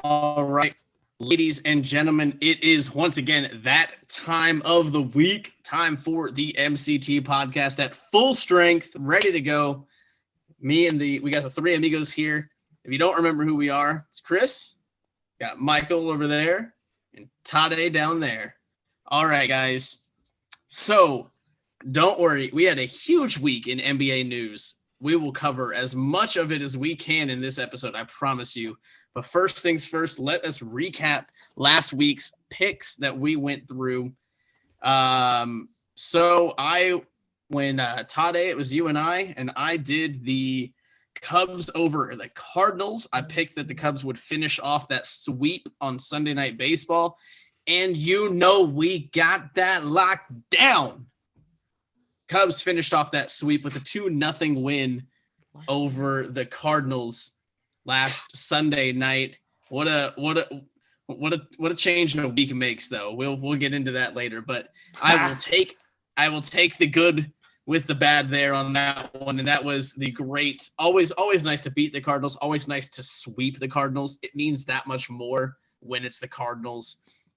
All right, ladies and gentlemen, it is once again that time of the week, time for the MCT podcast at full strength, ready to go. We got the three amigos here. If you don't remember who we are, it's Chris, got Michael over there, and Tade down there. All right, guys. So don't worry, we had a huge week in NBA news. We will cover as much of it as we can in this episode, I promise you. But first things first, let us recap last week's picks that we went through. When Tade, it was you and I did the Cubs over the Cardinals. I picked that the Cubs would finish off that sweep on Sunday Night Baseball. And we got that locked down. Cubs finished off that sweep with a 2-0 win over the Cardinals last Sunday night. What a change in a week makes, though. We'll get into that later, but I will take the good with the bad there on that one, and that was the great. Always nice to beat the Cardinals. Always nice to sweep the Cardinals. It means that much more when it's the Cardinals.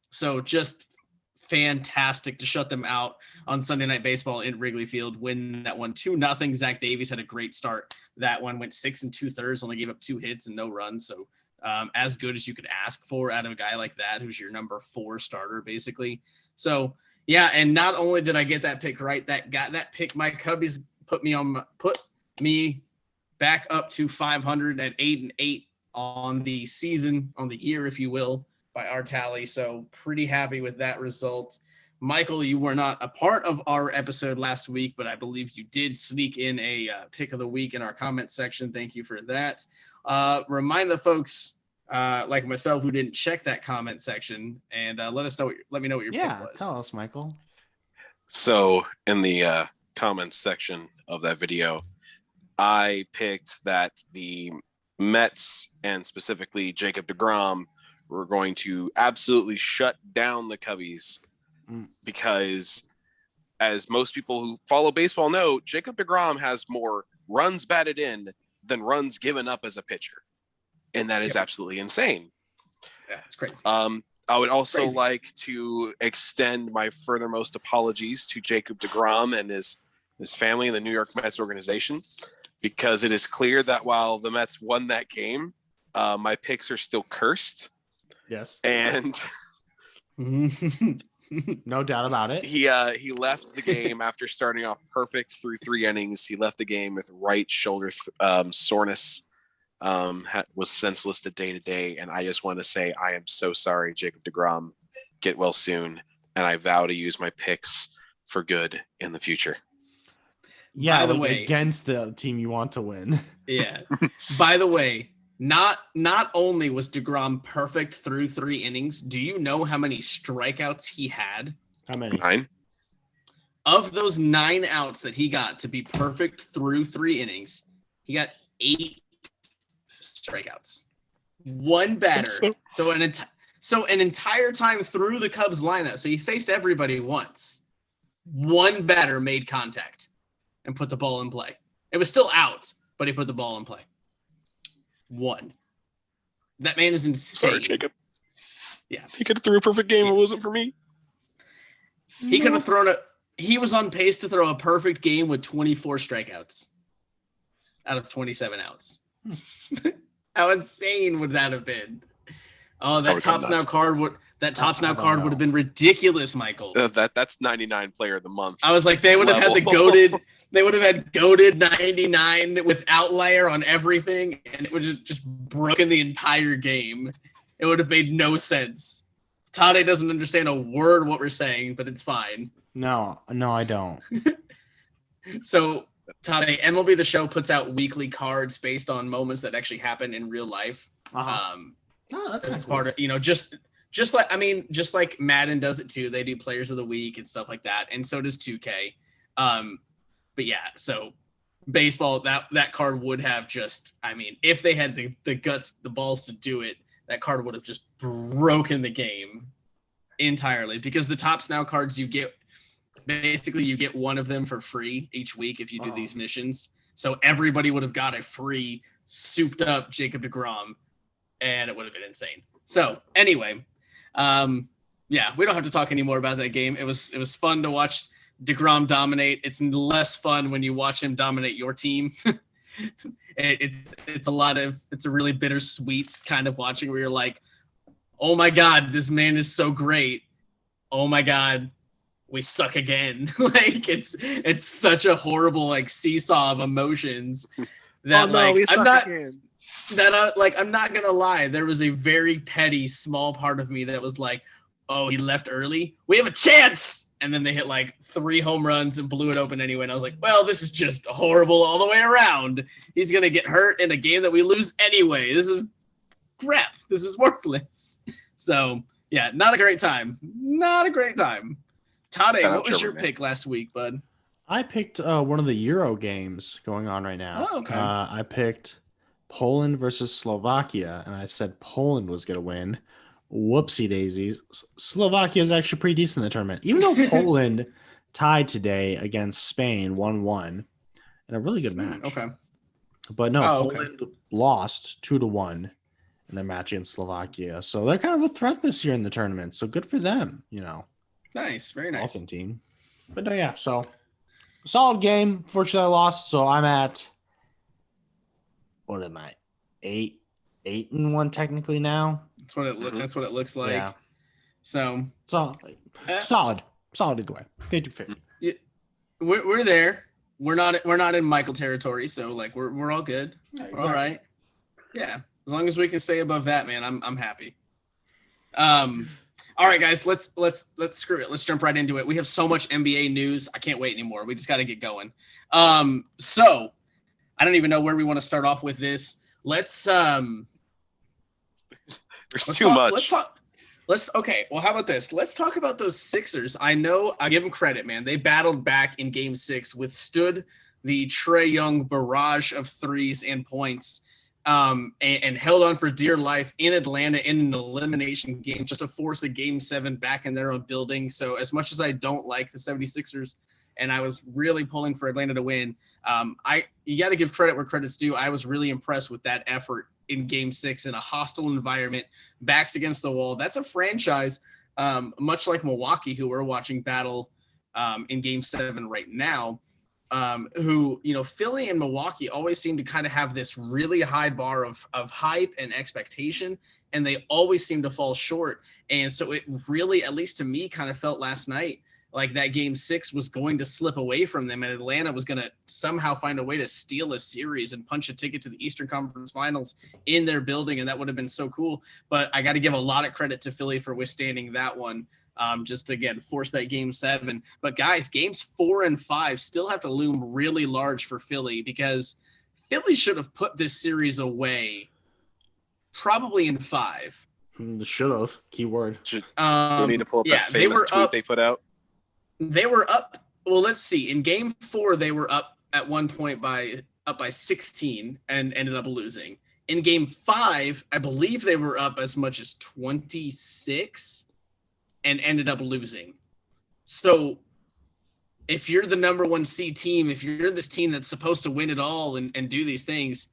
So just fantastic to shut them out on Sunday Night Baseball in Wrigley Field. Win that one 2-0. Zach Davies had a great start. That one went 6 2/3, only gave up 2 hits and no runs. So as good as you could ask for out of a guy like that, who's your number 4 starter, basically. So yeah, and not only did I get that pick right, that pick, my Cubbies put me back up to 500 at 8-8 on the season, on the year, if you will, by our tally. So pretty happy with that result. Michael, you were not a part of our episode last week, but I believe you did sneak in a pick of the week in our comment section. Thank you for that. Remind the folks like myself who didn't check that comment section and let me know what your pick was. Tell us, Michael. So in the comments section of that video, I picked that the Mets and specifically Jacob deGrom were going to absolutely shut down the Cubbies because, as most people who follow baseball know, Jacob deGrom has more runs batted in than runs given up as a pitcher. And that is absolutely insane. Yeah, it's crazy. I would also like to extend my furthermost apologies to Jacob deGrom and his family and the New York Mets organization, because it is clear that while the Mets won that game, my picks are still cursed. Yes. And no doubt about it. He left the game after starting off perfect through 3 innings. He left the game with right shoulder soreness. Was senseless day to day, and I just want to say I am so sorry, Jacob deGrom. Get well soon, and I vow to use my picks for good in the future. Yeah, by the way, against the team you want to win. Yeah. By the way, not only was deGrom perfect through 3 innings, do you know how many strikeouts he had? How many? 9. Of those 9 outs that he got to be perfect through 3 innings, he got 8 strikeouts. 1 batter. So an entire time through the Cubs lineup. So he faced everybody once. 1 batter made contact and put the ball in play. It was still out, but he put the ball in play. 1. That man is insane. Sorry, Jacob. Yeah. He could have threw a perfect game. It wasn't for me. He could have thrown he was on pace to throw a perfect game with 24 strikeouts out of 27 outs. How insane would that have been? Oh, that Tops Now card would have been ridiculous, Michael. That's 99 player of the month. I was like, they would have had the goated. They would have had goated 99 with outlier on everything, and it would have just broken the entire game. It would have made no sense. Tade doesn't understand a word what we're saying, but it's fine. No, I don't. So, Tade, MLB The Show puts out weekly cards based on moments that actually happen in real life. Uh-huh. That's It's cool. part of, just like Madden does it too. They do players of the week and stuff like that. And so does 2K. But yeah, so baseball, that card would have if they had the guts, the balls to do it, that card would have just broken the game entirely, because the Tops Now cards you get one of them for free each week if you do these missions. So everybody would have got a free souped up Jacob deGrom, and it would have been insane. So anyway, yeah, we don't have to talk anymore about that game. It was fun to watch DeGrom dominate. It's less fun when you watch him dominate your team. it's a really bittersweet kind of watching where you're like, oh my God, this man is so great. Oh my God, we suck again. Like it's such a horrible like seesaw of emotions that I'm not gonna lie. There was a very petty small part of me that was like, oh, he left early. We have a chance. And then they hit like 3 home runs and blew it open anyway. And I was like, well, this is just horrible all the way around. He's going to get hurt in a game that we lose anyway. This is crap. This is worthless. So, yeah, not a great time. Not a great time. Tade, what was your pick last week, bud? I picked one of the Euro games going on right now. Oh, okay. I picked Poland versus Slovakia, and I said Poland was going to win. Whoopsie daisies. Slovakia is actually pretty decent in the tournament, even though Poland tied today against Spain 1-1 in a really good match. Okay. But no, Poland lost 2-1 in their match against Slovakia. So they're kind of a threat this year in the tournament. So good for them, you know. Nice. Very nice. Awesome team. But no, yeah, so solid game. Fortunately, I lost. So I'm at, what am I? 8-1 technically now. That's what it looks like. Yeah. So solid either way. 50-50. Yeah, we're there. We're not in Michael territory, so like we're all good. Yeah, exactly. All right. Yeah. As long as we can stay above that, man, I'm happy. All right, guys, let's screw it. Let's jump right into it. We have so much NBA news. I can't wait anymore. We just got to get going. So I don't even know where we want to start off with this. Let's too much. Okay. Well, how about this? Let's talk about those Sixers. I know I give them credit, man. They battled back in Game 6, withstood the Trae Young barrage of threes and points, and held on for dear life in Atlanta in an elimination game just to force a Game 7 back in their own building. So as much as I don't like the 76ers, and I was really pulling for Atlanta to win, you got to give credit where credit's due. I was really impressed with that effort in Game 6 in a hostile environment, backs against the wall. That's a franchise, much like Milwaukee, who we're watching battle in Game 7 right now, who, you know, Philly and Milwaukee always seem to kind of have this really high bar of hype and expectation, and they always seem to fall short. And so it really, at least to me, kind of felt last night like that Game 6 was going to slip away from them, and Atlanta was going to somehow find a way to steal a series and punch a ticket to the Eastern Conference Finals in their building, and that would have been so cool. But I got to give a lot of credit to Philly for withstanding that one, just to, again, force that Game 7. But, guys, Games 4 and 5 still have to loom really large for Philly, because Philly should have put this series away probably in 5. Should have. Keyword. Do we need to pull up that famous tweet they put out? They were up. Well, let's see. In Game 4, they were up at one point by 16 and ended up losing. In Game 5, I believe they were up as much as 26 and ended up losing. So if you're the number 1 seed team, if you're this team that's supposed to win it all and do these things,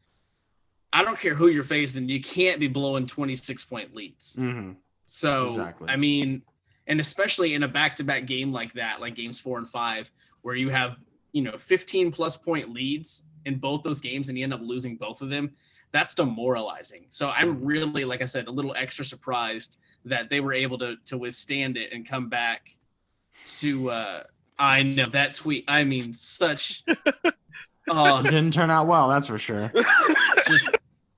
I don't care who you're facing, you can't be blowing 26-point leads. Mm-hmm. So, exactly. I mean, and especially in a back-to-back game like that, like Games 4 and 5, where you have, 15-plus point leads in both those games and you end up losing both of them, that's demoralizing. So I'm really, like I said, a little extra surprised that they were able to withstand it and come back to I know that tweet. I mean, such it didn't turn out well, that's for sure.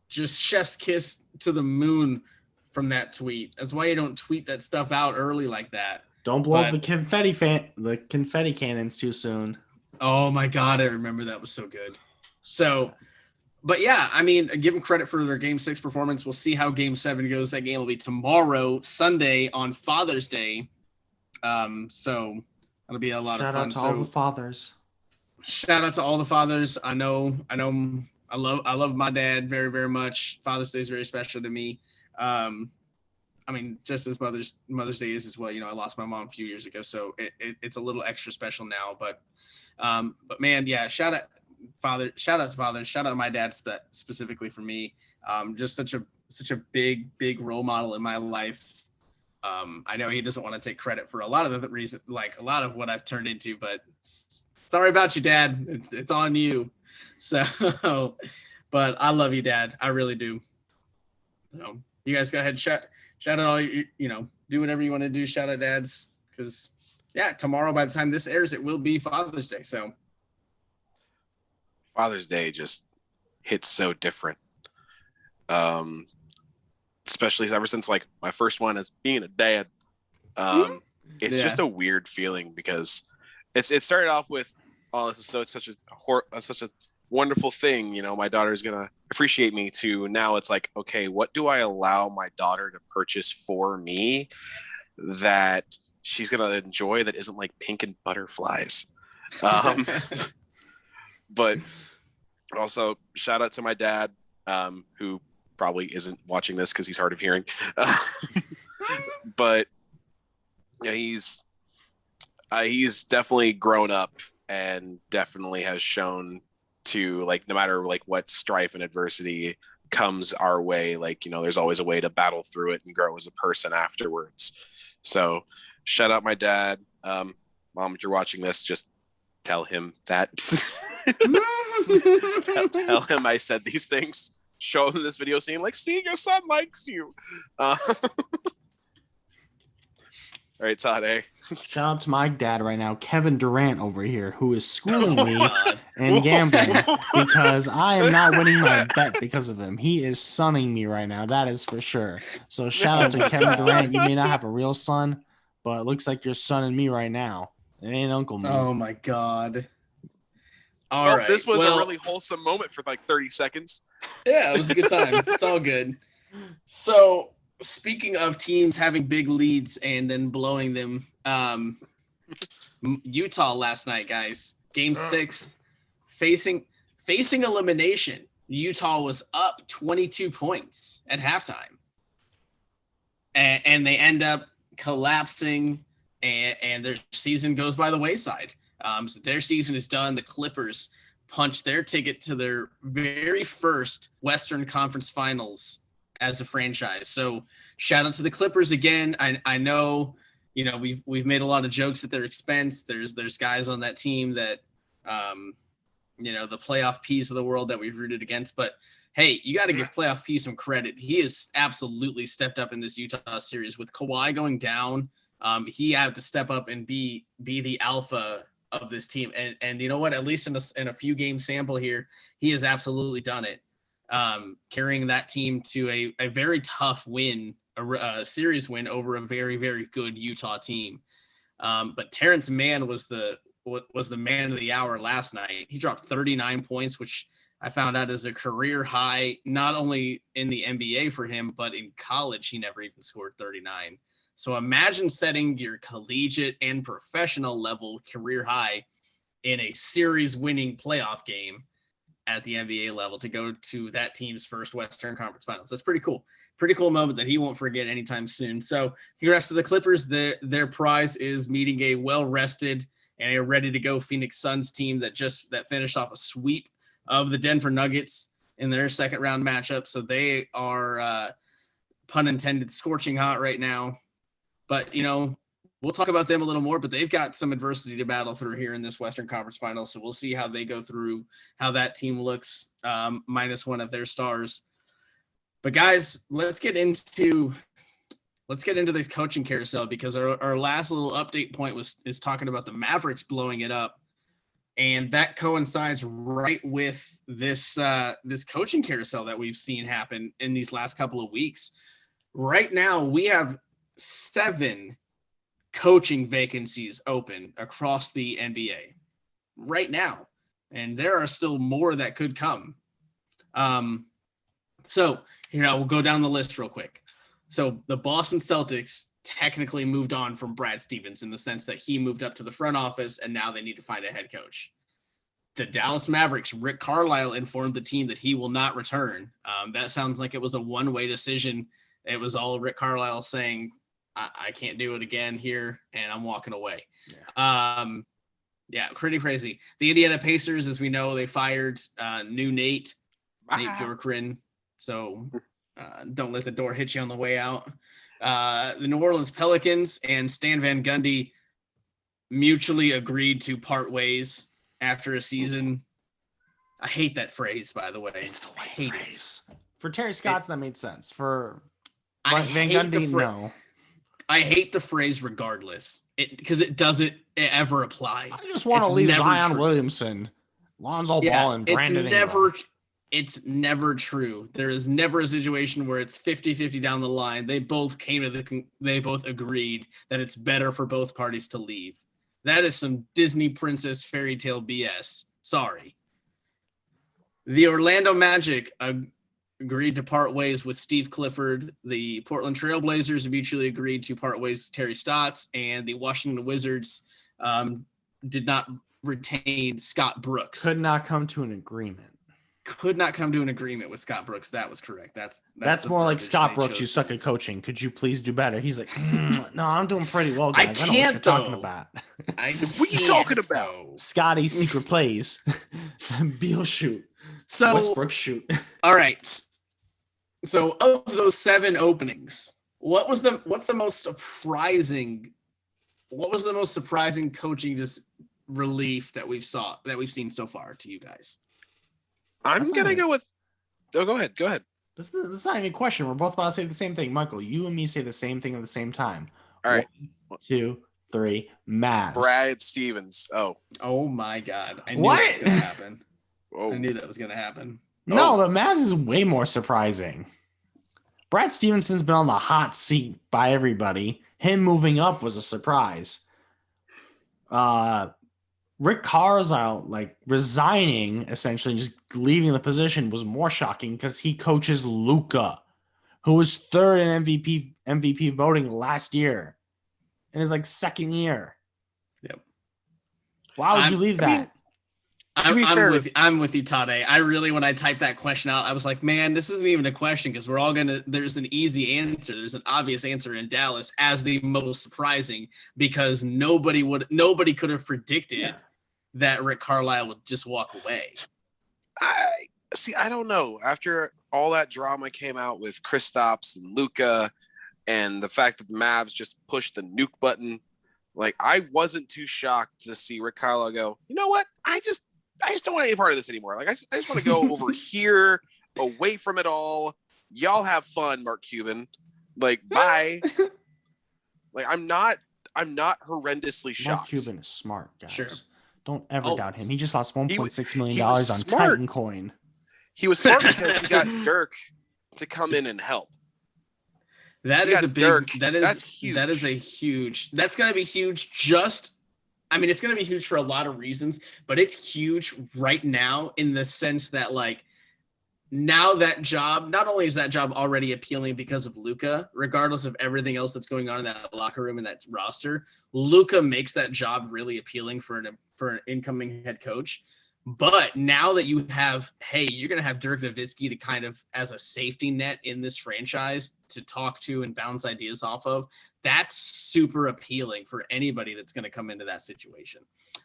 just chef's kiss to the moon from that tweet. That's why you don't tweet that stuff out early like that. Don't blow up the confetti cannons too soon. Oh my God, I remember that was so good. So, but yeah, I mean, give them credit for their Game 6 performance. We'll see how Game 7 goes. That game will be tomorrow, Sunday, on Father's Day. So that'll be a lot of fun. Shout out to all the fathers. Shout out to all the fathers. I love my dad very, very much. Father's Day is very special to me. I mean, just as Mother's Day is as well. I lost my mom a few years ago, so it's a little extra special now. But man, yeah, shout out to father, shout out to my dad specifically for me. Just such a such a big role model in my life. I know he doesn't want to take credit for a lot of the reason, like a lot of what I've turned into, but sorry about you, Dad. It's on you. So, but I love you, Dad. I really do. You guys go ahead and shout out all do whatever you want to do. Shout out dads, because tomorrow by the time this airs, it will be Father's Day. So Father's Day just hits so different. Especially ever since like my first one as being a dad. It's just a weird feeling because it started off with, oh, this is such a wonderful thing, my daughter's gonna appreciate me, to now it's like, okay, what do I allow my daughter to purchase for me that she's gonna enjoy that isn't like pink and butterflies? But also shout out to my dad, who probably isn't watching this because he's hard of hearing. But yeah, he's definitely grown up and definitely has shown to, like, no matter like what strife and adversity comes our way, like, there's always a way to battle through it and grow as a person afterwards. So shout out my dad. Mom, if you're watching this, just tell him that. tell him I said these things. Show him this video saying, like, see, your son likes you. All right, Tade. Shout out to my dad right now, Kevin Durant over here, who is schooling me and gambling because I am not winning my bet because of him. He is sunning me right now. That is for sure. So shout out to Kevin Durant. You may not have a real son, but it looks like you're sunning me right now. It ain't Uncle me. Oh my God. All right. This was a really wholesome moment for like 30 seconds. Yeah, it was a good time. It's all good. So, speaking of teams having big leads and then blowing them, Utah last night, guys, Game 6, facing elimination. Utah was up 22 points at halftime, and they end up collapsing, and their season goes by the wayside. So their season is done. The Clippers punched their ticket to their very first Western Conference Finals as a franchise. So shout out to the Clippers again. I know, we've made a lot of jokes at their expense. There's guys on that team that, the playoff P's of the world that we've rooted against. But hey, you got to give playoff P some credit. He has absolutely stepped up in this Utah series. With Kawhi going down, he had to step up and be the alpha of this team. And you know what? At least in a few game sample here, he has absolutely done it. Carrying that team to a very tough win, a series win over a very, very good Utah team. But Terrence Mann was the man of the hour last night. He dropped 39 points, which I found out is a career high, not only in the NBA for him, but in college, he never even scored 39. So imagine setting your collegiate and professional level career high in a series winning playoff game at the NBA level to go to that team's first Western Conference Finals. That's pretty cool. Pretty cool moment that he won't forget anytime soon. So congrats to the Clippers. Their prize is meeting a well-rested and a ready-to-go Phoenix Suns team that finished off a sweep of the Denver Nuggets in their second-round matchup. So they are, pun intended, scorching hot right now. But, we'll talk about them a little more, but they've got some adversity to battle through here in this Western Conference Finals. So we'll see how they go through, how that team looks, minus one of their stars. But guys, let's get into this coaching carousel, because our last little update point is talking about the Mavericks blowing it up. And that coincides right with this coaching carousel that we've seen happen in these last couple of weeks. Right now, we have 7 coaching vacancies open across the NBA right now, and there are still more that could come. So we'll go down the list real quick. So the Boston Celtics technically moved on from Brad Stevens in the sense that he moved up to the front office, and now they need to find a head coach. The Dallas Mavericks, Rick Carlisle informed the team that he will not return. That sounds like it was a one-way decision. It was all Rick Carlisle saying, I can't do it again here, and I'm walking away. Yeah, pretty crazy. The Indiana Pacers, as we know, they fired new Nate Bjorkgren. So Don't let the door hit you on the way out. The New Orleans Pelicans and Stan Van Gundy mutually agreed to part ways after a season. I hate that phrase, by the way. It's the I right hate phrase. For Terry Stotts, that made sense. For I Van hate Gundy, no. I hate the phrase regardless. Because it doesn't ever apply. I just want to leave Zion Williamson, Lonzo Ball, and Brandon Ingram. It's never true. There is never a situation where it's 50-50 down the line. They both they both agreed that it's better for both parties to leave. That is some Disney princess fairy tale BS. Sorry. The Orlando Magic agreed to part ways with Steve Clifford. The Portland Trail Blazers mutually agreed to part ways with Terry Stotts, and the Washington Wizards did not retain Scott Brooks. Could not come to an agreement. Could not come to an agreement with Scott Brooks. That was correct. That's more like Scott Brooks. You suck at coaching. Could you please do better? He's like, no, I'm doing pretty well, guys. I know what you're talking about. What are you talking about? Scotty's secret plays. Beal shoot. So Westbrook shoot. All right. So of those 7 openings, what's the most surprising? What was the most surprising coaching just relief that we've seen so far to you guys? I'm gonna go with. Oh, go ahead. This is not even a question. We're both about to say the same thing. Michael, you and me say the same thing at the same time. All right. 1, 2, 3. Mavs. Brad Stevens. Oh my God! I knew that was gonna happen. Whoa. I knew that was gonna happen. No, the Mavs is way more surprising. Brad Stevenson's been on the hot seat by everybody. Him moving up was a surprise. Rick Carousel resigning, essentially just leaving the position, was more shocking because he coaches Luka, who was 3rd in MVP voting last year in his second year. Yep. Why would you leave that? I'm with you, Tade. I really, when I typed that question out, I was like, man, this isn't even a question because there's an easy answer. There's an obvious answer in Dallas as the most surprising because nobody could have predicted that Rick Carlisle would just walk away. I don't know. After all that drama came out with Kristaps and Luka and the fact that the Mavs just pushed the nuke button, I wasn't too shocked to see Rick Carlisle go, you know what? I just don't want any part of this anymore. I just want to go over here, away from it all. Y'all have fun, Mark Cuban. Bye. I'm not horrendously shocked. Mark Cuban is smart, guys. Sure. Don't ever doubt him. He just lost $1.6 million on smart. Titan Coin. He was smart because he got Dirk to come in and help. That's huge. That is huge. That's going to be huge. It's going to be huge for a lot of reasons, but it's huge right now in the sense that now that job, not only is that job already appealing because of Luka, regardless of everything else that's going on in that locker room and that roster, Luka makes that job really appealing for an incoming head coach. But now that you have, you're going to have Dirk Nowitzki to kind of as a safety net in this franchise to talk to and bounce ideas off of, that's super appealing for anybody that's going to come into that situation.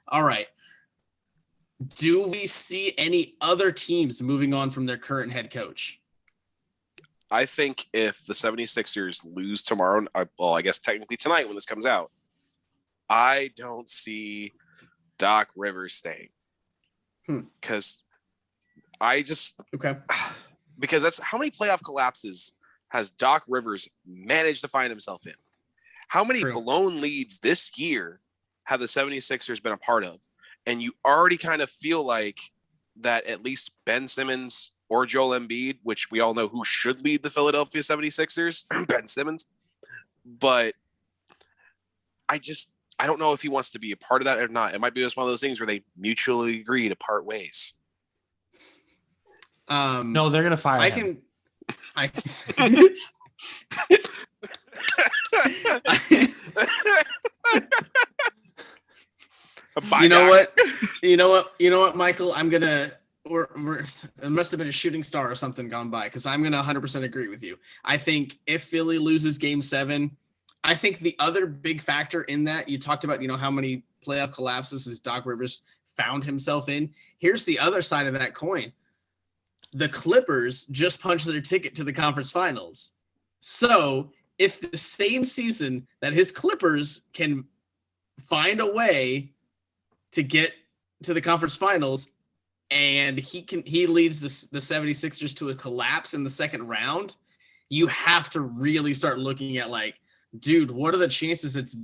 All right. Do we see any other teams moving on from their current head coach? I think if the 76ers lose tomorrow, I guess technically tonight when this comes out, I don't see Doc Rivers staying. Because because that's how many playoff collapses has Doc Rivers managed to find himself in? How many blown leads this year have the 76ers been a part of? And you already kind of feel like that at least Ben Simmons or Joel Embiid, which we all know who should lead the Philadelphia 76ers, Ben Simmons. But I don't know if he wants to be a part of that or not. It might be just one of those things where they mutually agree to part ways. No, they're going to fire him. You know what, Michael? It must have been a shooting star or something gone by because I'm going to 100% agree with you. I think if Philly loses Game 7, I think the other big factor in that, you talked about, how many playoff collapses has Doc Rivers found himself in. Here's the other side of that coin. the Clippers just punched their ticket to the conference finals. So if the same season that his Clippers can find a way to get to the conference finals, and he leads the 76ers to a collapse in the second round, you have to really start looking at like, dude, what are the chances it's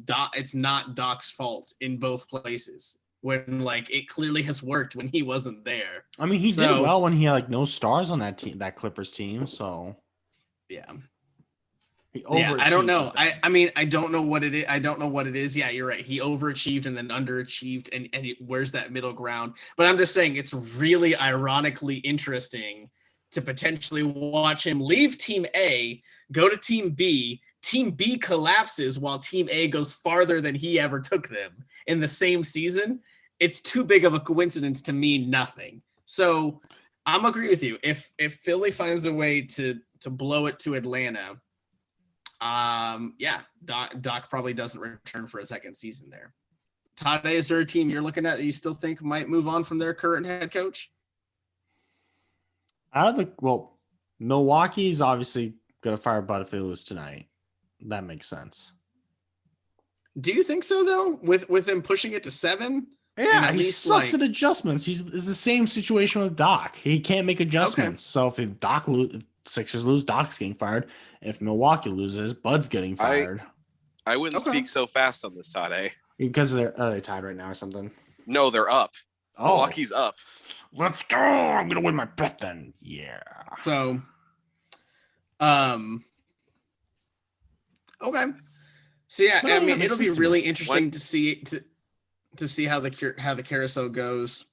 not Doc's fault in both places when like it clearly has worked when he wasn't there. I mean, he did well when he had like no stars on that team, that Clippers team. So yeah. Yeah, I don't know. I mean, I don't know what it is. I don't know what it is. Yeah, you're right. He overachieved and then underachieved, and where's that middle ground? But I'm just saying it's really ironically interesting to potentially watch him leave Team A, go to Team B. Team B collapses while Team A goes farther than he ever took them in the same season. It's too big of a coincidence to mean nothing. So I'm agree with you. If Philly finds a way to blow it to Atlanta, Doc probably doesn't return for a second season there. Todd, is there a team you're looking at that you still think might move on from their current head coach? Milwaukee's obviously gonna fire Bud if they lose tonight. That makes sense. Do you think so though? With him pushing it to 7? Yeah, he sucks at adjustments. It's the same situation with Doc. He can't make adjustments. Okay. So if Sixers lose, Doc's getting fired. If Milwaukee loses, Bud's getting fired. I wouldn't speak so fast on this, Todd. Because they're tied right now or something. No, they're up. Oh. Milwaukee's up. Let's go. I'm gonna win my bet then. Yeah. So, okay. So yeah, I mean, it'll be really interesting to see how the carousel goes.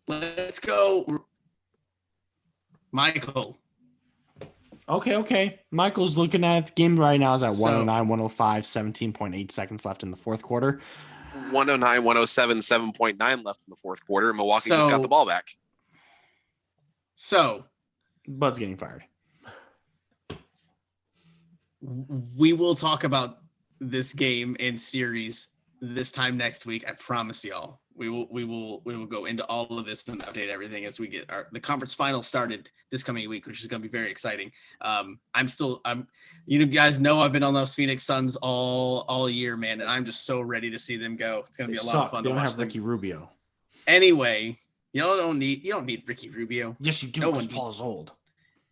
Let's go, Michael. Okay. Michael's looking at the game right now is at 109, 105, 17.8 seconds left in the fourth quarter. 109, 107, 7.9 left in the fourth quarter. Milwaukee just got the ball back. So, Bud's getting fired. We will talk about this game and series this time next week. I promise y'all. We will go into all of this and update everything as we get the conference final started this coming week, which is going to be very exciting. You guys know I've been on those Phoenix Suns all year, man, and I'm just so ready to see them go. It's going to be a lot of fun. They don't have Ricky Rubio. Anyway, you don't need Ricky Rubio. Yes, you do. Because Paul's old.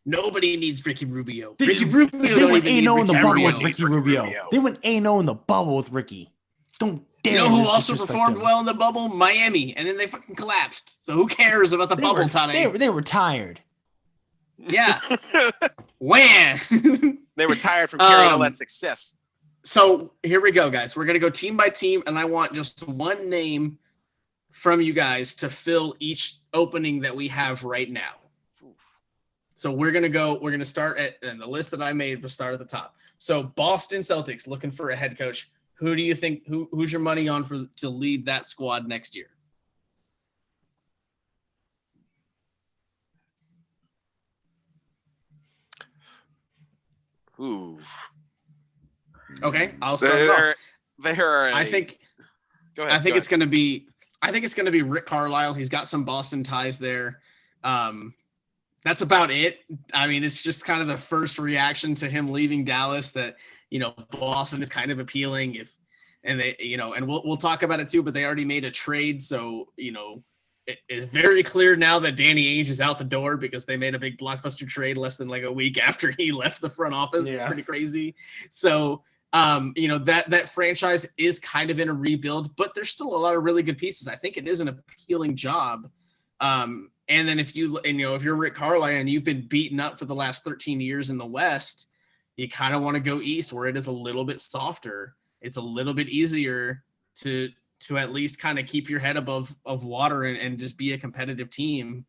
Nobody needs Ricky Rubio. They went 8-0 in the bubble with Ricky Rubio. They went 8-0 in the bubble with Ricky. Don't dare. You know who also performed well in the bubble? Miami, and then they fucking collapsed. So who cares about the bubble, Todd? They were tired. Yeah. When? They were tired from carrying all that success. So here we go, guys. We're gonna go team by team, and I want just one name from you guys to fill each opening that we have right now. So we're gonna start and the list that I made will start at the top. So Boston Celtics looking for a head coach. Who do you think who's your money on to lead that squad next year? Ooh. Okay, I'll start. I think it's gonna be Rick Carlisle. He's got some Boston ties there. That's about it. I mean, it's just kind of the first reaction to him leaving Dallas that, Boston is kind of appealing and we'll talk about it too, but they already made a trade. So, it is very clear now that Danny Ainge is out the door because they made a big blockbuster trade less than like a week after he left the front office. Yeah. Pretty crazy. So, that franchise is kind of in a rebuild, but there's still a lot of really good pieces. I think it is an appealing job. And then if you're Rick Carlisle and you've been beaten up for the last 13 years in the West, you kind of want to go East where it is a little bit softer. It's a little bit easier to at least kind of keep your head above water and just be a competitive team.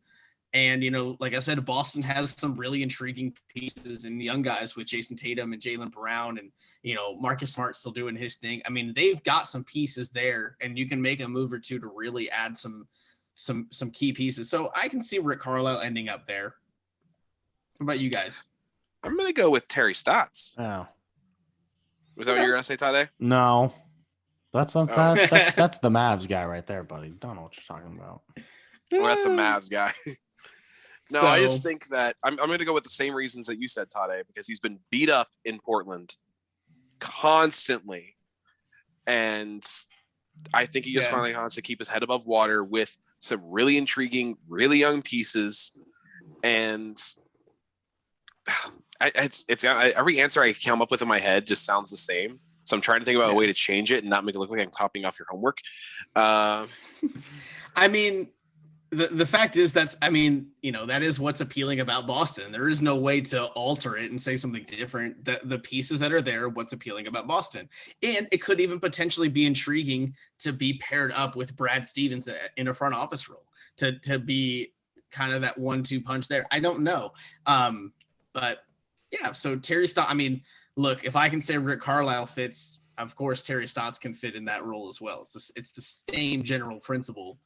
And, like I said, Boston has some really intriguing pieces and young guys with Jason Tatum and Jaylen Brown and, Marcus Smart still doing his thing. I mean, they've got some pieces there and you can make a move or two to really add some key pieces. So I can see Rick Carlisle ending up there. What about you guys? I'm going to go with Terry Stotts. Oh. Was that what you were going to say, Tade? No. That's the Mavs guy right there, buddy. Don't know what you're talking about. Well, that's a Mavs guy. No, I just think that I'm going to go with the same reasons that you said, Tade, because he's been beat up in Portland constantly. And I think he just finally wants to keep his head above water with some really intriguing, really young pieces. And every answer I come up with in my head just sounds the same. So I'm trying to think about a way to change it and not make it look like I'm copying off your homework. I mean, the fact is that is what's appealing about Boston. There is no way to alter it and say something different. The pieces that are there, what's appealing about Boston. And it could even potentially be intriguing to be paired up with Brad Stevens in a front office role to be kind of that 1-2 punch there. I don't know. But yeah, so Terry Stotts, I mean, look, if I can say Rick Carlisle fits, of course, Terry Stotts can fit in that role as well. It's the same general principle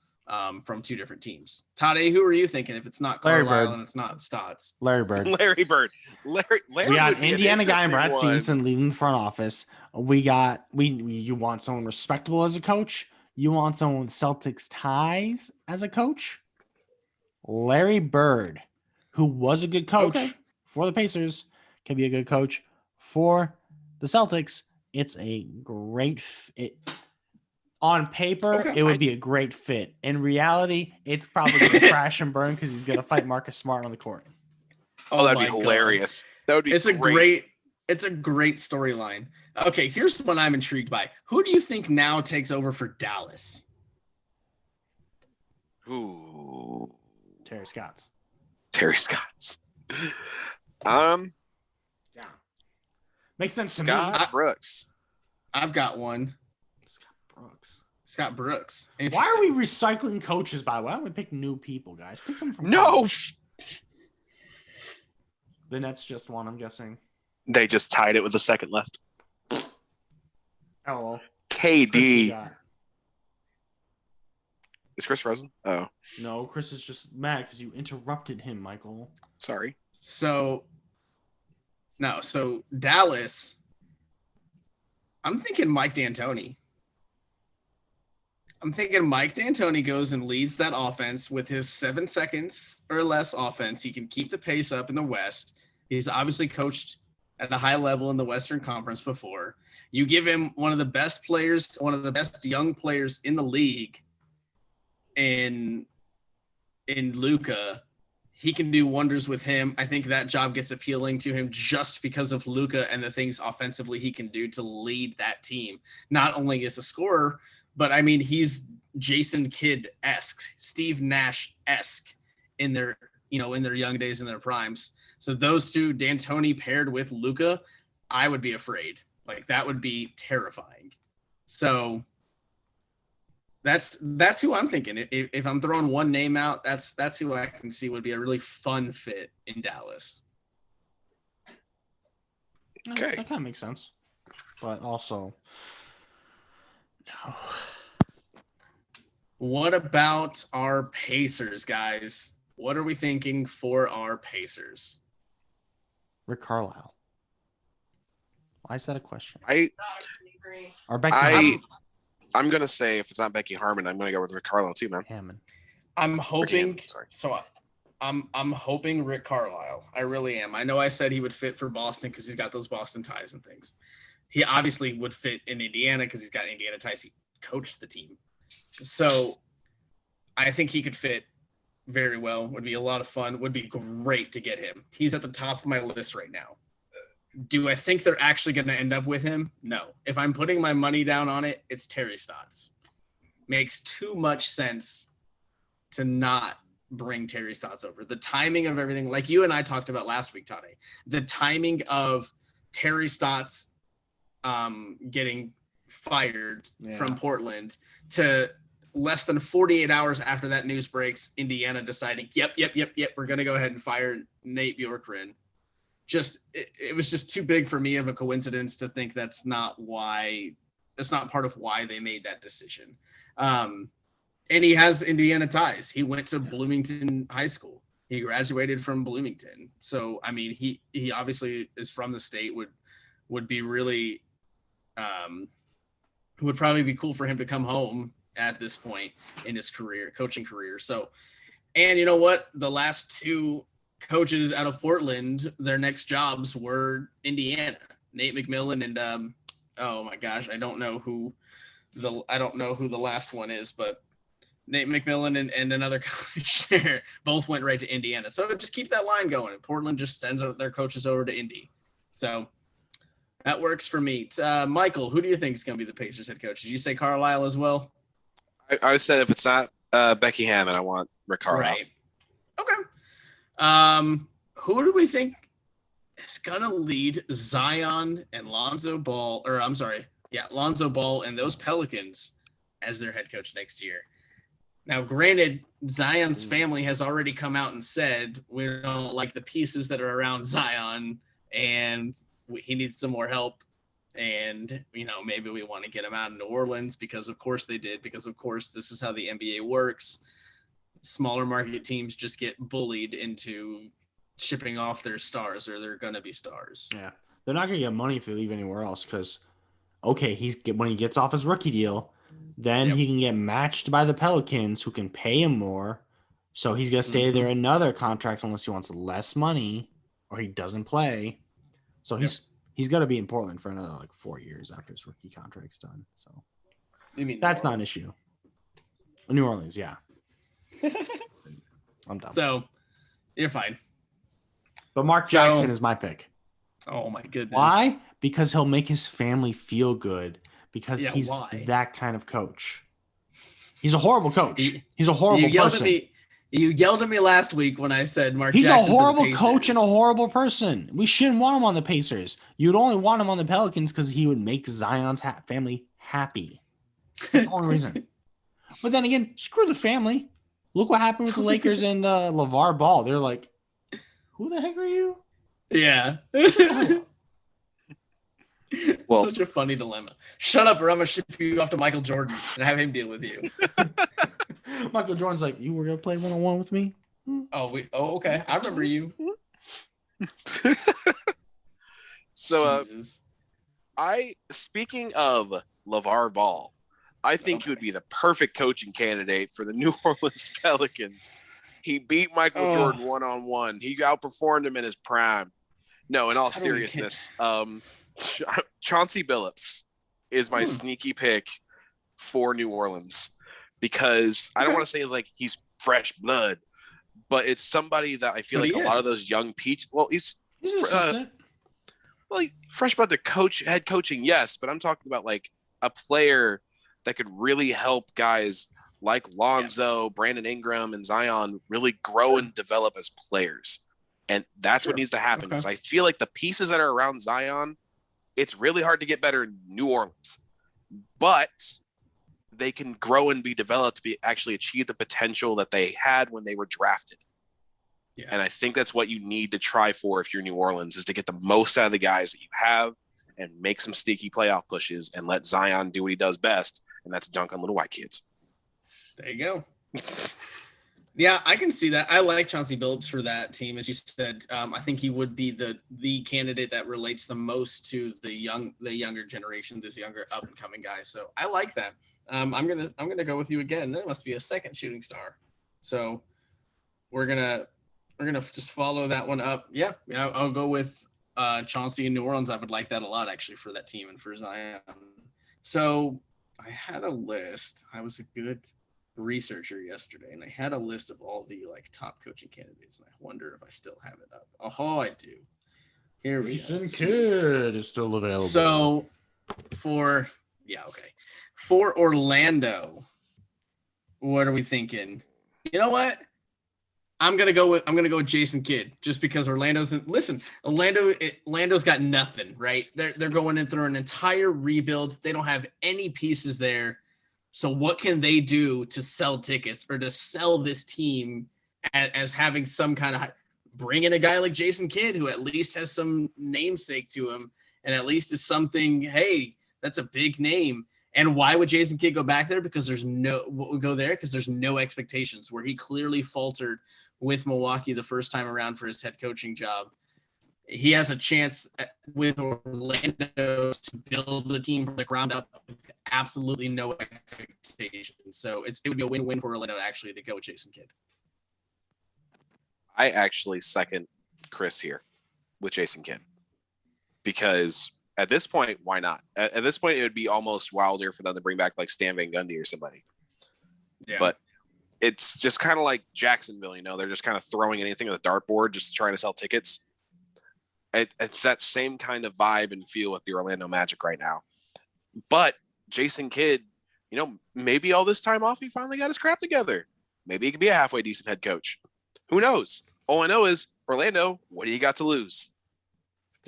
from two different teams. Tade, who are you thinking if it's not Carlisle and it's not Stotts? Larry Bird. Larry Bird. Larry we got Indiana guy and Brad Stevenson leaving the front office. You want someone respectable as a coach? You want someone with Celtics ties as a coach? Larry Bird, who was a good coach for the Pacers, can be a good coach for the Celtics. It's a great fit. On paper, it would be a great fit. In reality, it's probably going to crash and burn because he's going to fight Marcus Smart on the court. Oh, that'd be hilarious. That would be It's a great storyline. Okay, here's what I'm intrigued by. Who do you think now takes over for Dallas? Ooh. Terry Stotts. Yeah. Makes sense to me. Scott Brooks. I've got one. Scott Brooks. Why are we recycling coaches, by the way? Why don't we pick new people, guys? Pick someone from college. The Nets just won, I'm guessing. They just tied it with a second left. Oh. KD. Is Chris frozen? Oh. No, Chris is just mad because you interrupted him, Michael. Sorry. So Dallas, I'm thinking Mike D'Antoni. I'm thinking Mike D'Antoni goes and leads that offense with his 7 seconds or less offense. He can keep the pace up in the West. He's obviously coached at a high level in the Western Conference before. You give him one of the best players, one of the best young players in the league in Luka. He can do wonders with him. I think that job gets appealing to him just because of Luka and the things offensively he can do to lead that team. Not only as a scorer, but I mean, he's Jason Kidd-esque, Steve Nash-esque in their young days, in their primes. So those two, D'Antoni paired with Luka, I would be afraid. Like, that would be terrifying. So that's who I'm thinking. If I'm throwing one name out, that's who I can see would be a really fun fit in Dallas. Okay. That kind of makes sense. But also, no. What about our Pacers, guys? What are we thinking for our Pacers? Rick Carlisle. Why is that a question? I'm going to say if it's not Becky Harmon, I'm going to go with Rick Carlisle too, man. Hammond. I'm hoping. I'm hoping Rick Carlisle. I really am. I know I said he would fit for Boston because he's got those Boston ties and things. He obviously would fit in Indiana because he's got Indiana ties. He coached the team. So I think he could fit very well. Would be a lot of fun. Would be great to get him. He's at the top of my list right now. Do I think they're actually going to end up with him? No. If I'm putting my money down on it, it's Terry Stotts. Makes too much sense to not bring Terry Stotts over. The timing of everything, like you and I talked about last week, Tade, the timing of Terry Stotts getting fired from Portland to less than 48 hours after that news breaks, Indiana deciding, yep, we're going to go ahead and fire Nate Bjorkgren. It was just too big for me of a coincidence to think that's not part of why they made that decision. And he has Indiana ties. He went to Bloomington High School. He graduated from Bloomington. So, I mean, he obviously is from the state, would be really, would probably be cool for him to come home at this point in his career, coaching career. So And you know what? The last two coaches out of Portland, their next jobs were Indiana. Nate McMillan and oh my gosh, I don't know who the last one is, but Nate McMillan and another coach there both went right to Indiana. So just keep that line going. Portland just sends their coaches over to Indy. So that works for me. Michael, who do you think is going to be the Pacers head coach? Did you say Carlisle as well? I said if it's not Becky Hammond, I want Rick Carlisle. Right. Okay. Who do we think is going to lead Zion and Lonzo Ball and those Pelicans as their head coach next year? Now, granted, Zion's family has already come out and said we don't like the pieces that are around Zion and he needs some more help. And, maybe we want to get him out of New Orleans because, of course, they did. Because, of course, this is how the NBA works. Smaller market teams just get bullied into shipping off their stars, or they're going to be stars. Yeah. They're not going to get money if they leave anywhere else because, okay, when he gets off his rookie deal, then he can get matched by the Pelicans who can pay him more. So he's going to stay there another contract unless he wants less money or he doesn't play. So he's got to be in Portland for another 4 years after his rookie contract's done. So you mean that's not an issue. New Orleans, yeah. I'm done. So you're fine. But Mark Jackson is my pick. Oh my goodness. Why? Because he'll make his family feel good because he's that kind of coach. He's a horrible coach. He's a horrible person. You yelled at me last week when I said Mark He's Jackson a horrible coach and a horrible person. We shouldn't want him on the Pacers. You'd only want him on the Pelicans because he would make Zion's family happy. That's the only reason. But then again, screw the family. Look what happened with the Lakers and LeVar Ball. They're like, who the heck are you? Yeah. Well, such a funny dilemma. Shut up or I'm going to ship you off to Michael Jordan and have him deal with you. Michael Jordan's like, you were going to play one-on-one with me? Oh, okay. I remember you. So, speaking of LeVar Ball, I think he would be the perfect coaching candidate for the New Orleans Pelicans. He beat Michael Jordan one-on-one. He outperformed him in his prime. No, in all seriousness, Chauncey Billups is my sneaky pick for New Orleans because I don't want to say he's fresh blood, but it's somebody that I feel like a lot of those young peach. Well, he's fresh blood to head coaching, yes, but I'm talking about a player that could really help guys like Lonzo, Brandon Ingram, and Zion really grow and develop as players. And that's what needs to happen because I feel like the pieces that are around Zion, it's really hard to get better in New Orleans. But they can grow and be developed to actually achieve the potential that they had when they were drafted. Yeah. And I think that's what you need to try for if you're New Orleans is to get the most out of the guys that you have and make some sneaky playoff pushes and let Zion do what he does best, and that's dunk on little white kids. There you go. Yeah, I can see that. I like Chauncey Billups for that team, as you said. I think he would be the candidate that relates the most to the younger generation, this younger up and coming guy. So I like that. I'm gonna go with you again. There must be a second shooting star. So we're gonna just follow that one up. Yeah, I'll go with Chauncey in New Orleans. I would like that a lot actually for that team and for Zion. So I had a list. I was a good researcher yesterday, and I had a list of all the top coaching candidates, and I wonder if I still have it up. Oh, I do. Here we go. Jason Kidd is still available. So for Orlando, what are we thinking? You know what? I'm gonna go with Jason Kidd just because Orlando's got nothing, right? They're going in through an entire rebuild. They don't have any pieces there. So what can they do to sell tickets or to sell this team as having some kind of bring in a guy like Jason Kidd, who at least has some namesake to him and at least is something, hey, that's a big name. And why would Jason Kidd go back there? Because there's no expectations, where he clearly faltered with Milwaukee the first time around for his head coaching job. He has a chance with Orlando to build a team from the ground up with absolutely no expectations. So it would be a win-win for Orlando actually to go with Jason Kidd. I actually second Chris here with Jason Kidd, because at this point, why not? At this point, it would be almost wilder for them to bring back like Stan Van Gundy or somebody. Yeah. But it's just kind of like Jacksonville, they're just kind of throwing anything at the dartboard, just trying to sell tickets. It's that same kind of vibe and feel with the Orlando Magic right now. But Jason Kidd, maybe all this time off, he finally got his crap together. Maybe he could be a halfway decent head coach. Who knows? All I know is, Orlando, what do you got to lose?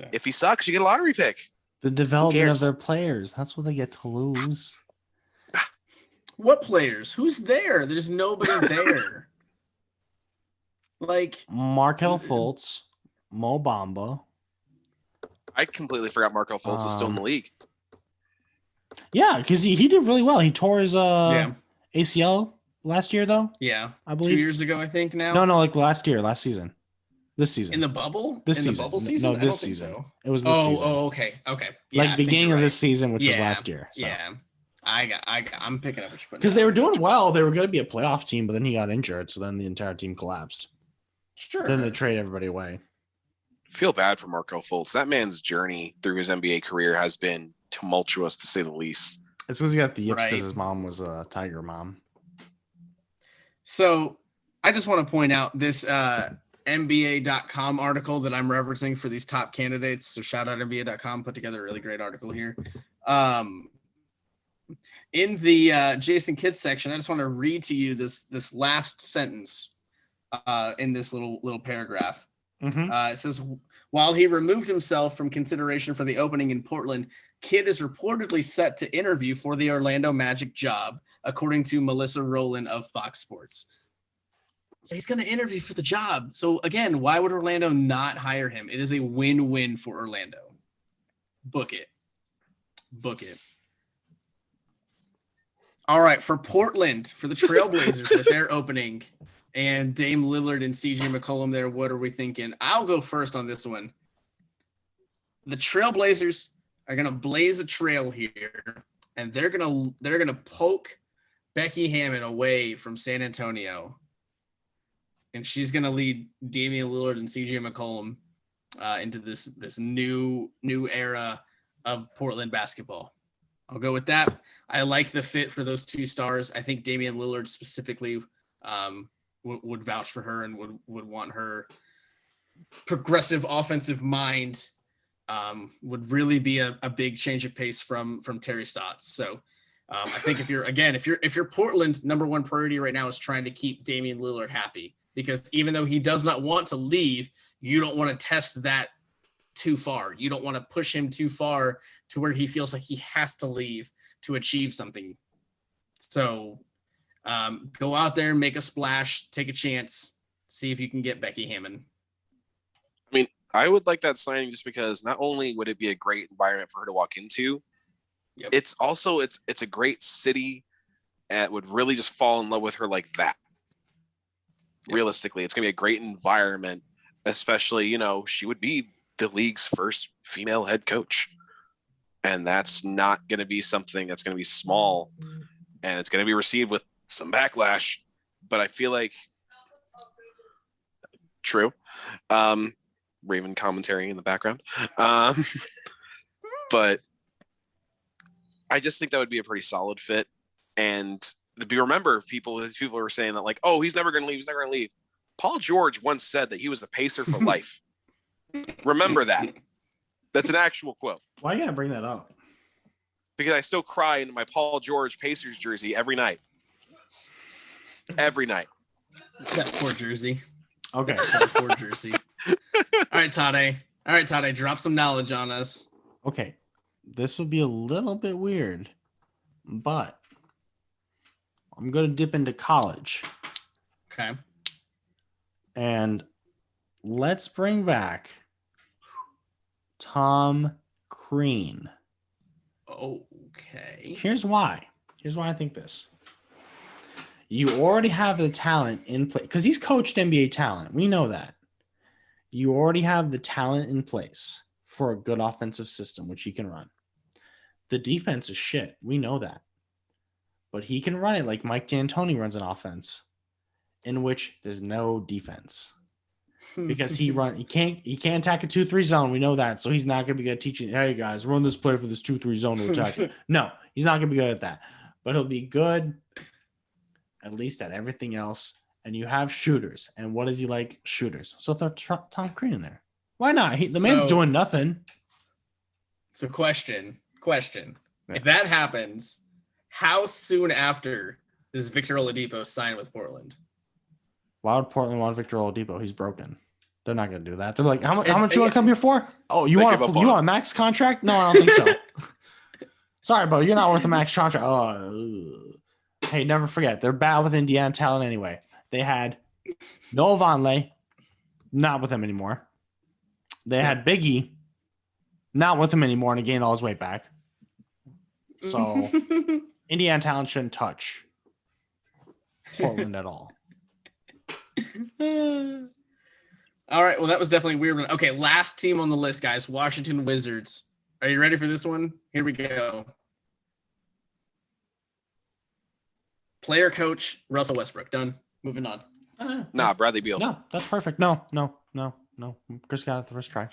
Yeah. If he sucks, you get a lottery pick. The development of their players. That's what they get to lose. What players? Who's there? There's nobody there. Like Markelle Fultz, Mo Bamba. I completely forgot Markelle Fultz was still in the league. Yeah, because he did really well. He tore his ACL last year, though. Yeah, I believe 2 years ago. I think now. No, like last season. This season. In the bubble? This in season. The bubble season? No, this season. So. It was this season. Oh, okay. Yeah, like beginning of this season, which was last year. So. Yeah. I'm picking up what you're putting. Because they were doing well. They were going to be a playoff team, but then he got injured, so then the entire team collapsed. Sure. Then they trade everybody away. Feel bad for Markelle Fultz. That man's journey through his NBA career has been tumultuous, to say the least. It's because he got the yips because his mom was a Tiger mom. So I just want to point out this NBA.com article that I'm referencing for these top candidates. So shout out NBA.com, put together a really great article here. In the Jason Kidd section, I just want to read to you this last sentence in this little paragraph. Mm-hmm. It says, while he removed himself from consideration for the opening in Portland, Kidd is reportedly set to interview for the Orlando Magic job, according to Melissa Rowland of Fox Sports. So he's going to interview for the job. So again, why would Orlando not hire him? It is a win-win for Orlando. Book it. All right, for Portland, for the Trailblazers with their opening, and Dame Lillard and CJ McCollum there, what are we thinking? I'll go first on this one. The Trailblazers are going to blaze a trail here, and they're going to poke Becky Hammon away from San Antonio, and she's going to lead Damian Lillard and CJ McCollum into this new era of Portland basketball. I'll go with that. I like the fit for those two stars. I think Damian Lillard specifically would vouch for her and would want her progressive offensive mind. Would really be a big change of pace from Terry Stotts. So I think if you're Portland, number one priority right now is trying to keep Damian Lillard happy, because even though he does not want to leave, you don't want to test that too far. You don't want to push him too far to where he feels like he has to leave to achieve something. So go out there, make a splash, take a chance, see if you can get Becky Hammon. I mean, I would like that signing just because not only would it be a great environment for her to walk into, it's also it's a great city and would really just fall in love with her like that. Realistically, it's gonna be a great environment, especially, she would be the league's first female head coach. And that's not going to be something that's going to be small, and it's going to be received with some backlash. But I feel like true. Raven commentary in the background. But I just think that would be a pretty solid fit. And remember, people were saying that like, oh, he's never going to leave. He's never going to leave. Paul George once said that he was a Pacer for life. Remember that. That's an actual quote. Why are you going to bring that up? Because I still cry in my Paul George Pacers jersey every night. Every night. That poor jersey. Okay. That poor jersey. All right, Tade, drop some knowledge on us. Okay. This will be a little bit weird, but I'm going to dip into college. Okay. And let's bring back Tom Crean. Okay. Here's why I think this. You already have the talent in place because he's coached NBA talent. We know that. You already have the talent in place for a good offensive system, which he can run. The defense is shit. We know that. But he can run it like Mike D'Antoni runs an offense in which there's no defense. because he can't attack a 2-3 zone. We know that. So he's not going to be good at teaching, hey guys, run this play for this 2-3 zone to attack. No, he's not going to be good at that. But he'll be good at least at everything else. And you have shooters. And what is he like? Shooters. So throw Tom Crean in there. Why not? The man's doing nothing. So question. Yeah. If that happens, how soon after does Victor Oladipo sign with Portland? Why would Portland want Victor Oladipo? He's broken. They're not going to do that. They're like, how much you want to come here for? Oh, you want a max contract? No, I don't think so. Sorry, bro. You're not worth a max contract. Oh, hey, never forget. They're bad with Indiana talent anyway. They had Noah Vonleh, not with him anymore. They had Biggie, not with him anymore, and he gained all his weight back. So Indiana talent shouldn't touch Portland at all. All right. Well, that was definitely a weird one. Okay, last team on the list, guys. Washington Wizards. Are you ready for this one? Here we go. Player coach Russell Westbrook. Done. Moving on. Nah, Bradley Beal. No, that's perfect. No. Chris got it the first try.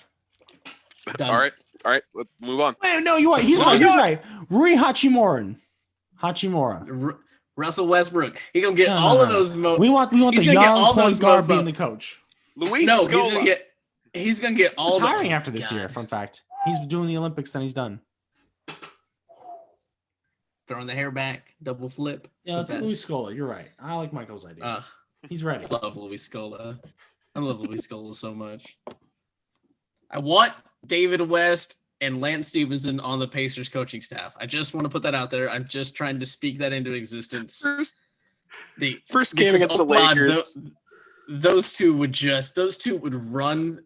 Done. All right. Let's move on. Wait, no, you are. He's right. Rui Hachimura. Russell Westbrook. He gonna get all of those. We want the young point guard being the coach. Luis Scola. He's gonna get all. Retiring after this year. Fun fact. He's doing the Olympics. Then he's done. Throwing the hair back, double flip. Yeah, that's Luis Scola. You're right. I like Michael's idea. He's ready. I love Luis Scola. I love Luis Scola so much. I want David West and Lance Stevenson on the Pacers coaching staff. I just want to put that out there. I'm just trying to speak that into existence. First game against the Lakers. Those two would run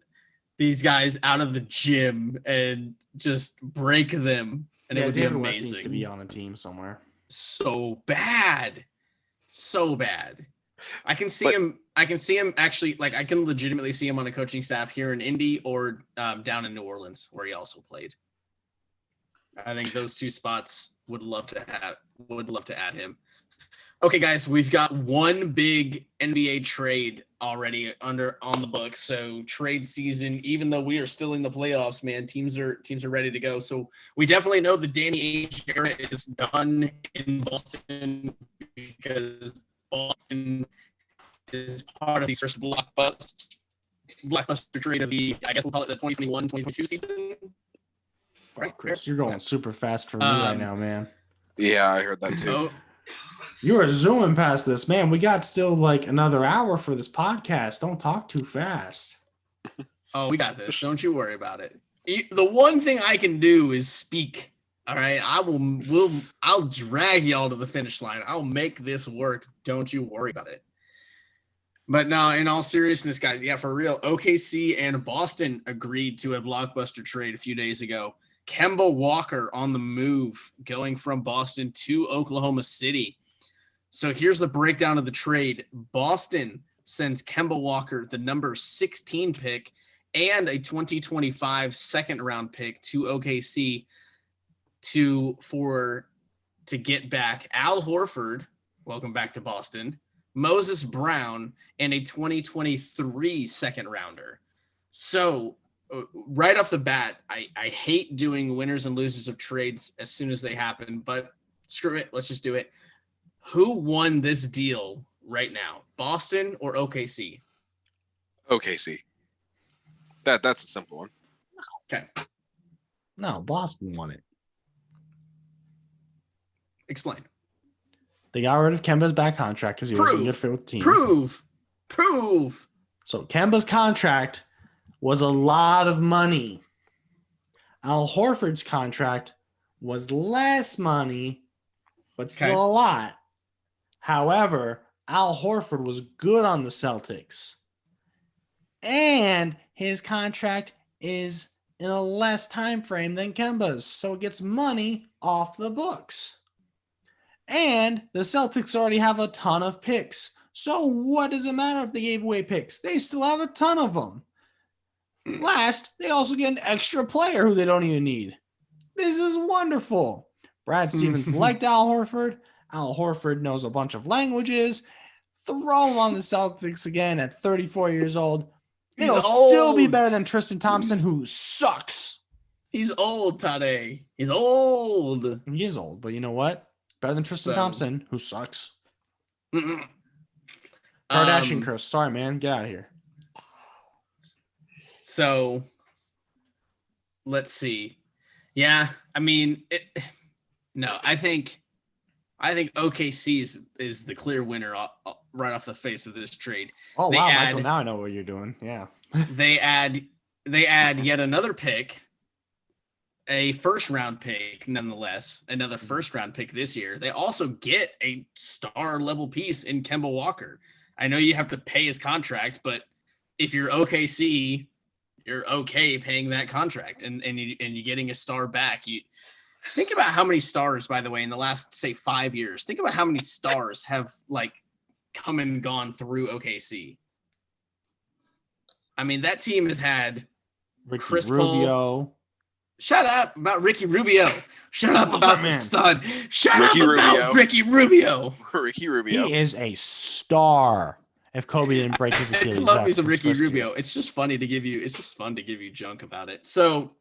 these guys out of the gym and just break them. And it would be amazing. West needs to be on a team somewhere. So bad. I can see him actually, like, I can legitimately see him on a coaching staff here in Indy or down in New Orleans, where he also played. I think those two spots would love to add him. Okay, guys, we've got one big NBA trade already on the books. So trade season, even though we are still in the playoffs, man, teams are ready to go. So we definitely know the Danny Ainge era is done in Boston because Boston is part of the first blockbuster trade of the, I guess we'll call it the 2021-2022 season. Right, Chris, you're going super fast for me right now, man. Yeah, I heard that too. You are zooming past this, man. We got still like another hour for this podcast. Don't talk too fast. Oh, we got this. Don't you worry about it. The one thing I can do is speak. All right, I'll drag y'all to the finish line. I'll make this work. Don't you worry about it. But no, in all seriousness, guys, yeah, for real, OKC and Boston agreed to a blockbuster trade a few days ago. Kemba Walker on the move, going from Boston to Oklahoma City. So here's the breakdown of the trade. Boston sends Kemba Walker, the number 16 pick, and a 2025 second-round pick to OKC to get back Al Horford, welcome back to Boston, Moses Brown, and a 2023 second-rounder. So right off the bat, I hate doing winners and losers of trades as soon as they happen, but screw it. Let's just do it. Who won this deal right now? Boston or OKC? OKC. That's a simple one. Okay. No, Boston won it. Explain. They got rid of Kemba's back contract because he wasn't good fit with the team. Prove. So Kemba's contract was a lot of money. Al Horford's contract was less money, but still a lot. However, Al Horford was good on the Celtics. And his contract is in a less time frame than Kemba's, so it gets money off the books. And the Celtics already have a ton of picks. So what does it matter if they gave away picks? They still have a ton of them. Last, they also get an extra player who they don't even need. This is wonderful. Brad Stevens liked Al Horford. Al Horford knows a bunch of languages. Throw him on the Celtics again at 34 years old. It'll still be better than Tristan Thompson, who sucks. He's old, Tade. He's old. He is old, but you know what? Better than Tristan Thompson, who sucks. Kardashian curse. Sorry, man. Get out of here. So, let's see. Yeah, I mean, I think OKC is the clear winner right off the face of this trade. Oh, wow, Michael, now I know what you're doing. Yeah. They add yet another pick, a first-round pick, nonetheless, another first-round pick this year. They also get a star-level piece in Kemba Walker. I know you have to pay his contract, but if you're OKC, you're okay paying that contract, and you're getting a star back. You think about how many stars, by the way, in the last, say, 5 years. Think about how many stars have come and gone through OKC. I mean, that team has had Ricky Chris Rubio. Paul. Shut up about Ricky Rubio. Shut up about the son. Shut Ricky up Rubio. about Ricky Rubio. Ricky Rubio. He is a star. If Kobe didn't break his Achilles, I love me some Ricky Rubio. It's just funny to give you. It's just fun to give you junk about it. So,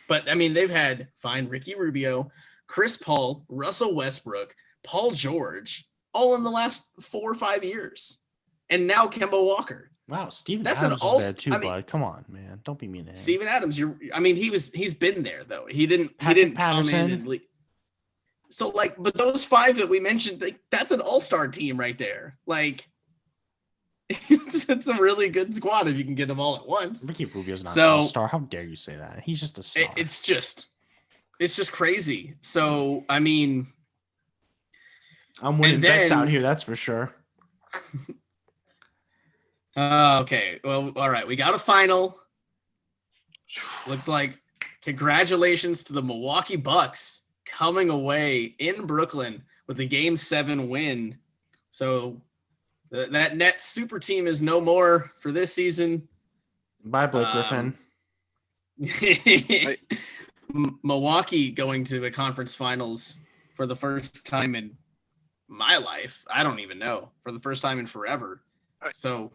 but I mean, they've had Ricky Rubio, Chris Paul, Russell Westbrook, Paul George, all in the last 4 or 5 years, and now Kemba Walker. Wow, Steven Adams is there too, bud. Come on, man. Don't be mean to him. Steven Adams, he's been there though. He didn't Patterson. come in and leave. So but those 5 that we mentioned, that's an all-star team right there. It's a really good squad if you can get them all at once. Ricky Rubio's not an all-star. How dare you say that? He's just a star. It's just crazy. So I mean, I'm winning bets out here, that's for sure. Okay. Well, all right. We got a final. Looks like congratulations to the Milwaukee Bucks coming away in Brooklyn with a Game 7 win. So that Nets super team is no more for this season. Bye, Blake Griffin. Milwaukee going to the conference finals for the first time in my life. I don't even know. For the first time in forever. So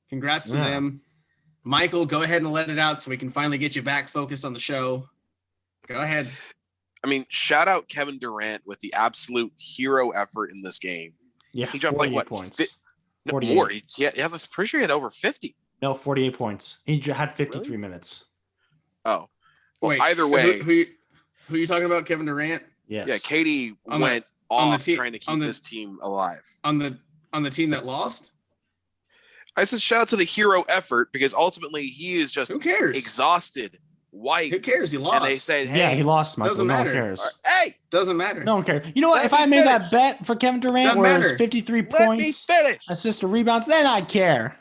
congrats to them. Michael, go ahead and let it out so we can finally get you back focused on the show. Go ahead. I mean, shout out Kevin Durant with the absolute hero effort in this game. Yeah, he dropped 48 points. More. Yeah, I'm pretty sure he had over 50. No, 48 points. He had 53 minutes. Oh. Well, wait, either way. Who are you talking about, Kevin Durant? Yes. Yeah, KD went off trying to keep this team alive. On the team that lost? I said shout out to the hero effort because ultimately he is just exhausted, white. Who cares? He lost. And they said, hey. Yeah, he lost, Michael. Doesn't no matter. one cares. Hey! Doesn't matter. No one cares. You know what? If I made that bet for Kevin Durant where it was 53 points, assist to rebounds, then I'd care.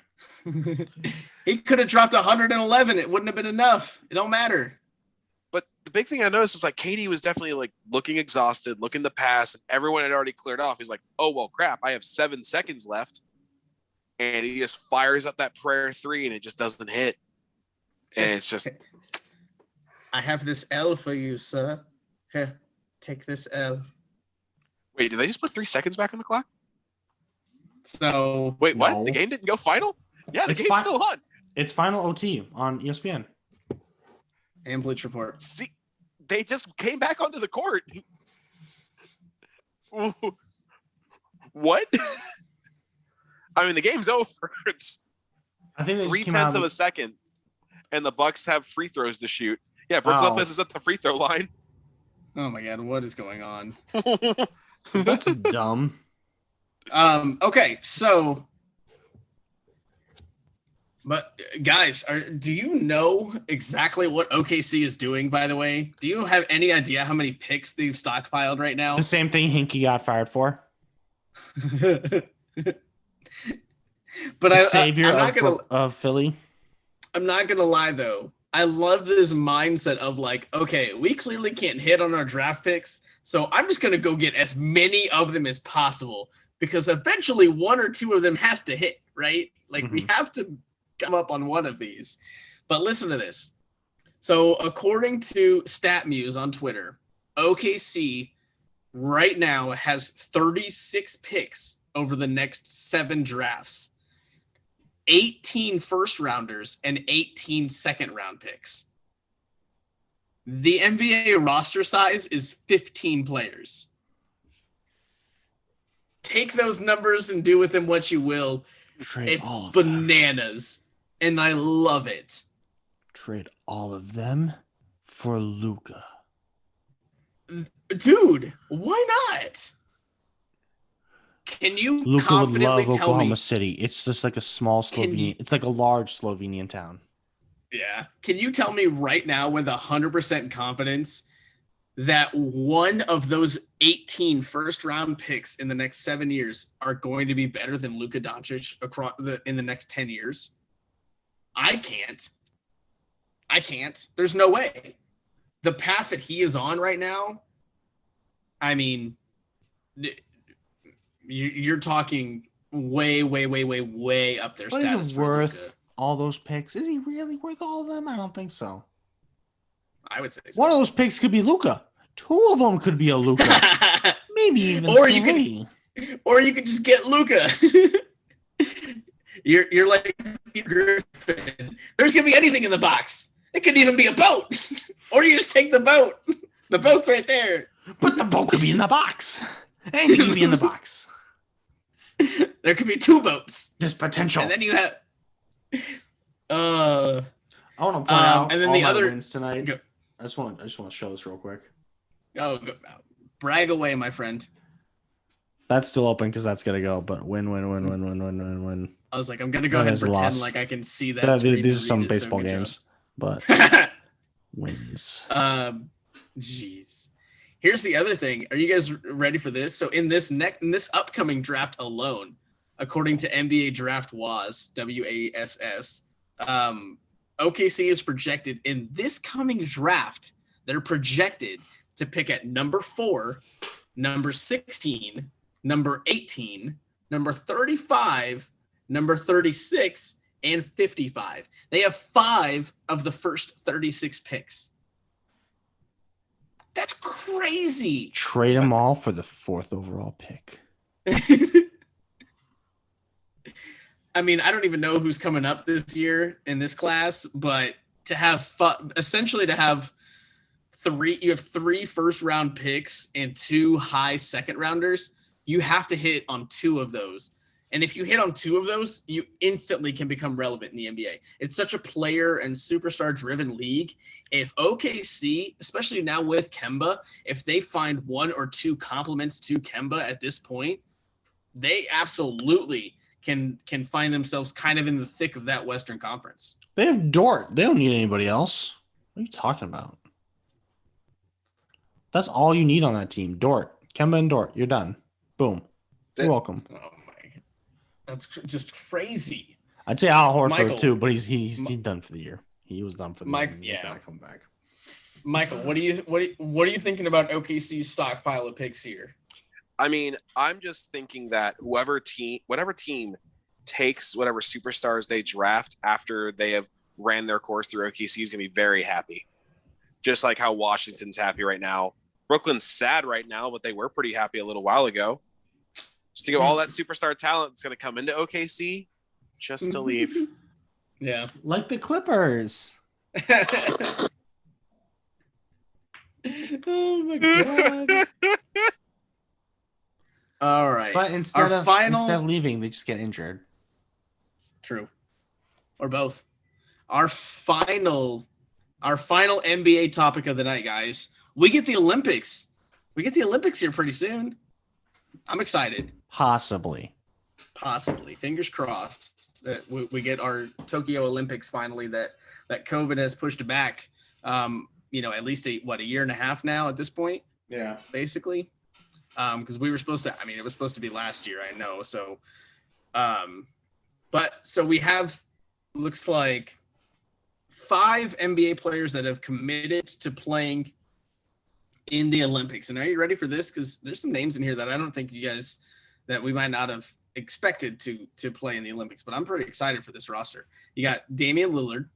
He could have dropped 111. It wouldn't have been enough. It don't matter. But the big thing I noticed is KD was definitely looking exhausted, looking to pass, and everyone had already cleared off. He's like, oh, well, crap. I have 7 seconds left. And he just fires up that prayer 3 and it just doesn't hit. And it's just. I have this L for you, sir. Here, take this L. Wait, did they just put 3 seconds back on the clock? So. Wait, what? No. The game didn't go final? Yeah, the game's still on. It's final OT on ESPN. And Bleach Report. See, they just came back onto the court. What? I mean, the game's over. It's I think 0.3 of a second, and the Bucks have free throws to shoot. Yeah, Brook Lopez is at the free throw line. Oh my God, what is going on? That's dumb. Okay, so, but guys, do you know exactly what OKC is doing? By the way, do you have any idea how many picks they've stockpiled right now? The same thing Hinkie got fired for. But the savior of Philly. I'm not gonna lie though. I love this mindset of okay, we clearly can't hit on our draft picks, so I'm just gonna go get as many of them as possible because eventually 1 or 2 of them has to hit, right? We have to come up on one of these. But listen to this. So according to StatMuse on Twitter, OKC right now has 36 picks over the next 7 drafts. 18 first rounders and 18 second round picks. The NBA roster size is 15 players. Take those numbers and do with them what you will. Trade It's all of bananas, and I love it. Trade all of them for Luka. Dude, why not? Can you Luka would confidently love tell Oklahoma me? City. It's just like a small Slovenian. It's like a large Slovenian town. Yeah. Can you tell me right now with 100% confidence that one of those 18 first-round picks in the next 7 years are going to be better than Luka Doncic in the next 10 years? I can't. There's no way. The path that he is on right now, I mean, you're talking way up there. But is it worth all those picks? Is he really worth all of them? I don't think so. I would say so. One of those picks could be Luka. Two of them could be a Luka. Maybe even or three. You could just get Luka. You're like Griffin. There's gonna be anything in the box. It could even be a boat. Or you just take the boat. The boat's right there. But the boat could be in the box. Anything could be in the box. There could be two boats. There's potential. And then you have I want to point out and then all the my other wins tonight. I just want to show this real quick. Brag away, my friend. That's still open because that's gonna go. But win. I was like, I'm gonna go ahead and pretend loss. like I can see that. Screen These are some read it, baseball so good games, but wins. Jeez. Here's the other thing. Are you guys ready for this? So in this upcoming draft alone, according to NBA Draft WASS, WASS, OKC is projected in this coming draft. They're projected to pick at number 4, number 16, number 18, number 35, number 36, and 55. They have 5 of the first 36 picks. That's crazy. Trade them all for the 4th overall pick. I mean, I don't even know who's coming up this year in this class, but to have essentially to have you have 3 first-round picks and 2 high second-rounders. You have to hit on 2 of those. And if you hit on 2 of those, you instantly can become relevant in the NBA. It's such a player and superstar-driven league. If OKC, especially now with Kemba, if they find 1 or 2 compliments to Kemba at this point, they absolutely can find themselves kind of in the thick of that Western Conference. They have Dort. They don't need anybody else. What are you talking about? That's all you need on that team. Dort. Kemba and Dort. You're done. Boom. You're welcome. Oh my, that's just crazy. I'd say Al Horford Michael, too, but he's done for the year. He was done for the year. He's not coming back. Michael, what are you thinking about OKC's stockpile of picks here? I mean, I'm just thinking that whatever team takes whatever superstars they draft after they have ran their course through OKC is going to be very happy. Just like how Washington's happy right now. Brooklyn's sad right now, but they were pretty happy a little while ago. Just think of all that superstar talent that's going to come into OKC just to leave. Yeah. Like the Clippers. Oh my god. All right. But instead of leaving, they just get injured. True. Or both. Our final NBA topic of the night, guys. We get the Olympics. We get the Olympics here pretty soon. I'm excited. Possibly. Fingers crossed that we get our Tokyo Olympics finally that COVID has pushed back, at least a year and a half now at this point. Yeah. Basically. Because we were supposed to, it was supposed to be last year, I know. So, so we have, looks like 5 NBA players that have committed to playing in the Olympics. And are you ready for this? Because there's some names in here that I don't think that we might not have expected to play in the Olympics, but I'm pretty excited for this roster. You got Damian Lillard.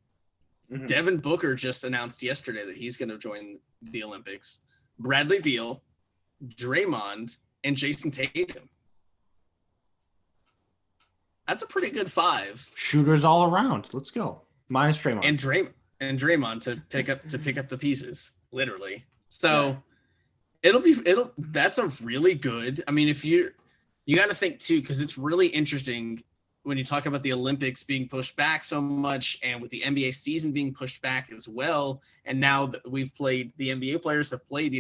Mm-hmm. Devin Booker just announced yesterday that he's going to join the Olympics. Bradley Beal, Draymond, and Jason Tatum. That's a pretty good 5. Shooters all around. Let's go. Minus Draymond. And Draymond to pick up the pieces, literally. So that's a really good. I mean, if you got to think too, because it's really interesting when you talk about the Olympics being pushed back so much, and with the NBA season being pushed back as well. And now that the NBA players have played,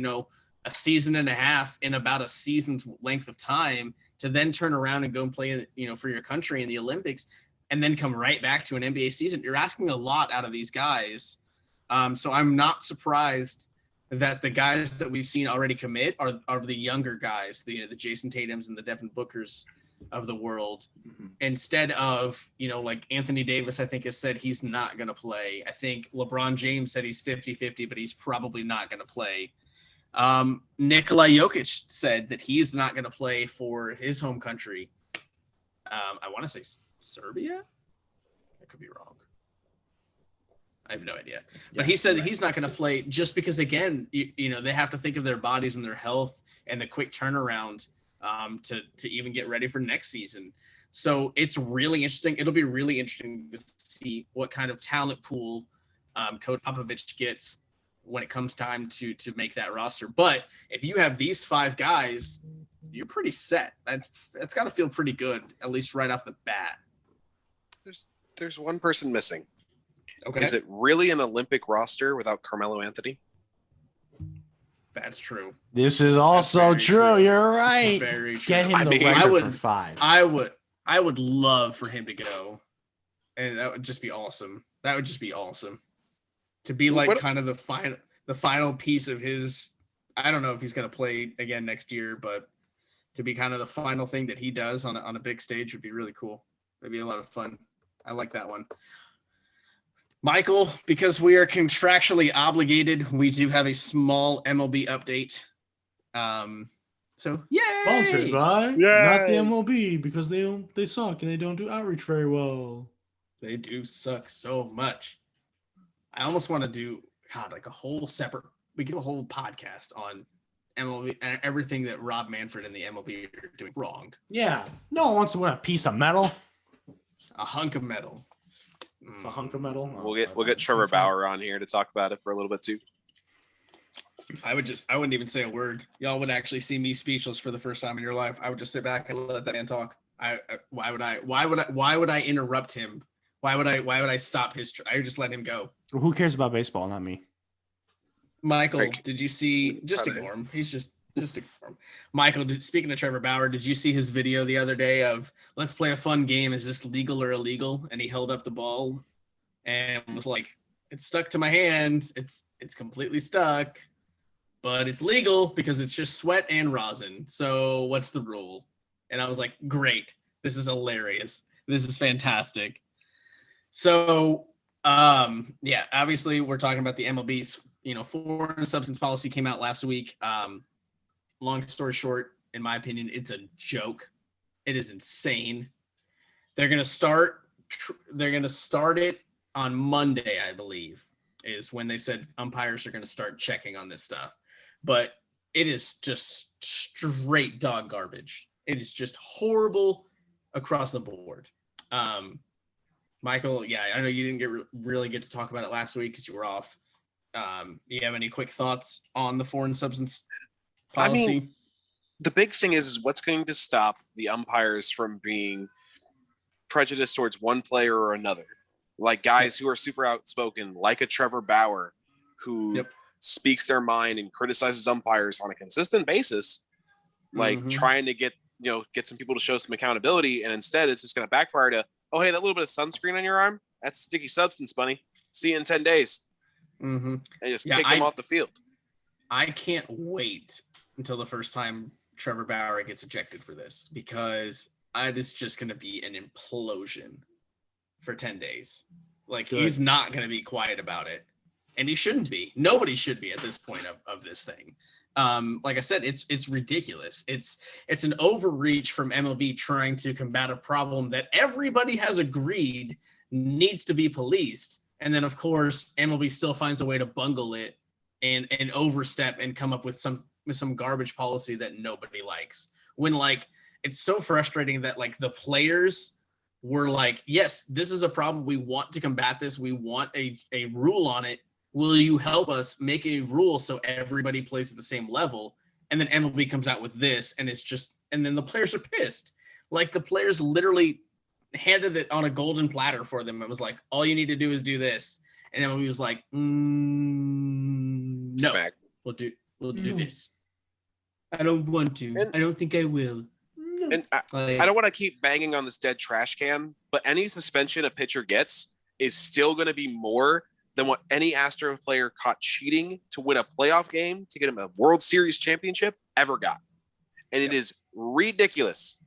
a season and a half in about a season's length of time, to then turn around and go and play, for your country in the Olympics, and then come right back to an NBA season. You're asking a lot out of these guys. So I'm not surprised that the guys that we've seen already commit are the younger guys, the Jason Tatums and the Devin Bookers of the world, instead of, like Anthony Davis, I think has said he's not going to play. I think LeBron James said he's 50-50, but he's probably not going to play. Nikola Jokic said that he's not going to play for his home country. I want to say Serbia. I could be wrong. I have no idea. But he said that he's not going to play just because, again, they have to think of their bodies and their health and the quick turnaround to even get ready for next season. So it's really interesting. It'll be really interesting to see what kind of talent pool Coach Popovich gets when it comes time to make that roster. But if you have these 5 guys, you're pretty set. That's got to feel pretty good, at least right off the bat. There's one person missing. Okay. Is it really an Olympic roster without Carmelo Anthony? That's true. This is also true. You're right. Very true. Get him the record for 5. I would love for him to go, and that would just be awesome. To be like kind of the final piece of his. I don't know if he's going to play again next year, but to be kind of the final thing that he does on a big stage would be really cool. It'd be a lot of fun. I like that one. Michael, because we are contractually obligated, we do have a small MLB update. So yay! Sponsored by not the MLB, because they suck and they don't do outreach very well. They do suck so much. I almost want to do like a whole separate. We get a whole podcast on MLB and everything that Rob Manfred and the MLB are doing wrong. Yeah, no one wants to win a piece of metal. A hunk of metal. It's a hunk of metal. We'll get Trevor Bauer on here to talk about it for a little bit too. I wouldn't even say a word. Y'all would actually see me speechless for the first time in your life. I would just sit back and let that man talk. Why would I interrupt him? Why would I stop his? I would just let him go. Well, who cares about baseball? Not me. Michael, did you see? Just ignore him. He's just ignore him. Michael, speaking of Trevor Bauer, did you see his video the other day of let's play a fun game? Is this legal or illegal? And he held up the ball and was like, "It's stuck to my hand. It's completely stuck, but it's legal because it's just sweat and rosin. So what's the rule?" And I was like, "Great. This is hilarious. This is fantastic." So, obviously we're talking about the MLB's, foreign substance policy came out last week. Long story short, in my opinion, it's a joke. It is insane. They're going to start it on Monday, I believe, is when they said umpires are going to start checking on this stuff. But it is just straight dog garbage. It is just horrible across the board. Michael, I know you didn't really get to talk about it last week because you were off. You have any quick thoughts on the foreign substance policy? I mean, the big thing is what's going to stop the umpires from being prejudiced towards one player or another. Like guys who are super outspoken, like a Trevor Bauer, who speaks their mind and criticizes umpires on a consistent basis, like trying to get some people to show some accountability, and instead it's just going to backfire to, oh, hey, that little bit of sunscreen on your arm, that's sticky substance, bunny. See you in 10 days. And just kick them off the field. I can't wait until the first time Trevor Bauer gets ejected for this, because it is just going to be an implosion for 10 days. Like, he's not going to be quiet about it. And he shouldn't be. Nobody should be at this point of this thing. Like I said, it's ridiculous. It's an overreach from MLB trying to combat a problem that everybody has agreed needs to be policed. And then, of course, MLB still finds a way to bungle it and overstep and come up with some garbage policy that nobody likes. When, like, it's so frustrating that, like, the players were like, yes, this is a problem. We want to combat this. We want a rule on it. Will you help us make a rule so everybody plays at the same level? And then MLB comes out with this, and it's just, and then the players are pissed. Like, the players literally handed it on a golden platter for them. It was like, all you need to do is do this. And MLB was like, no, Smack. we'll do this. I don't want to. I don't think I will. And I don't want to keep banging on this dead trash can, but any suspension a pitcher gets is still going to be more than what any Astros player caught cheating to win a playoff game to get him a World Series championship ever got. And it is ridiculous.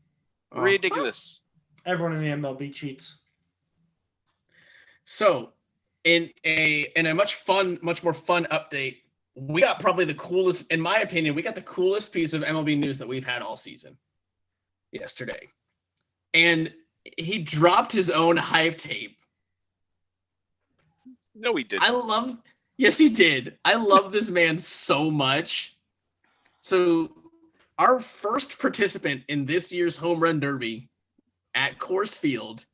Ridiculous. Everyone in the MLB cheats. So, in a much more fun update, we got probably the coolest, in my opinion, we got the coolest piece of MLB news that we've had all season yesterday. And he dropped his own hype tape. No, he didn't. Yes, he did. I love this man so much. So, our first participant in this year's Home Run Derby at Coors Field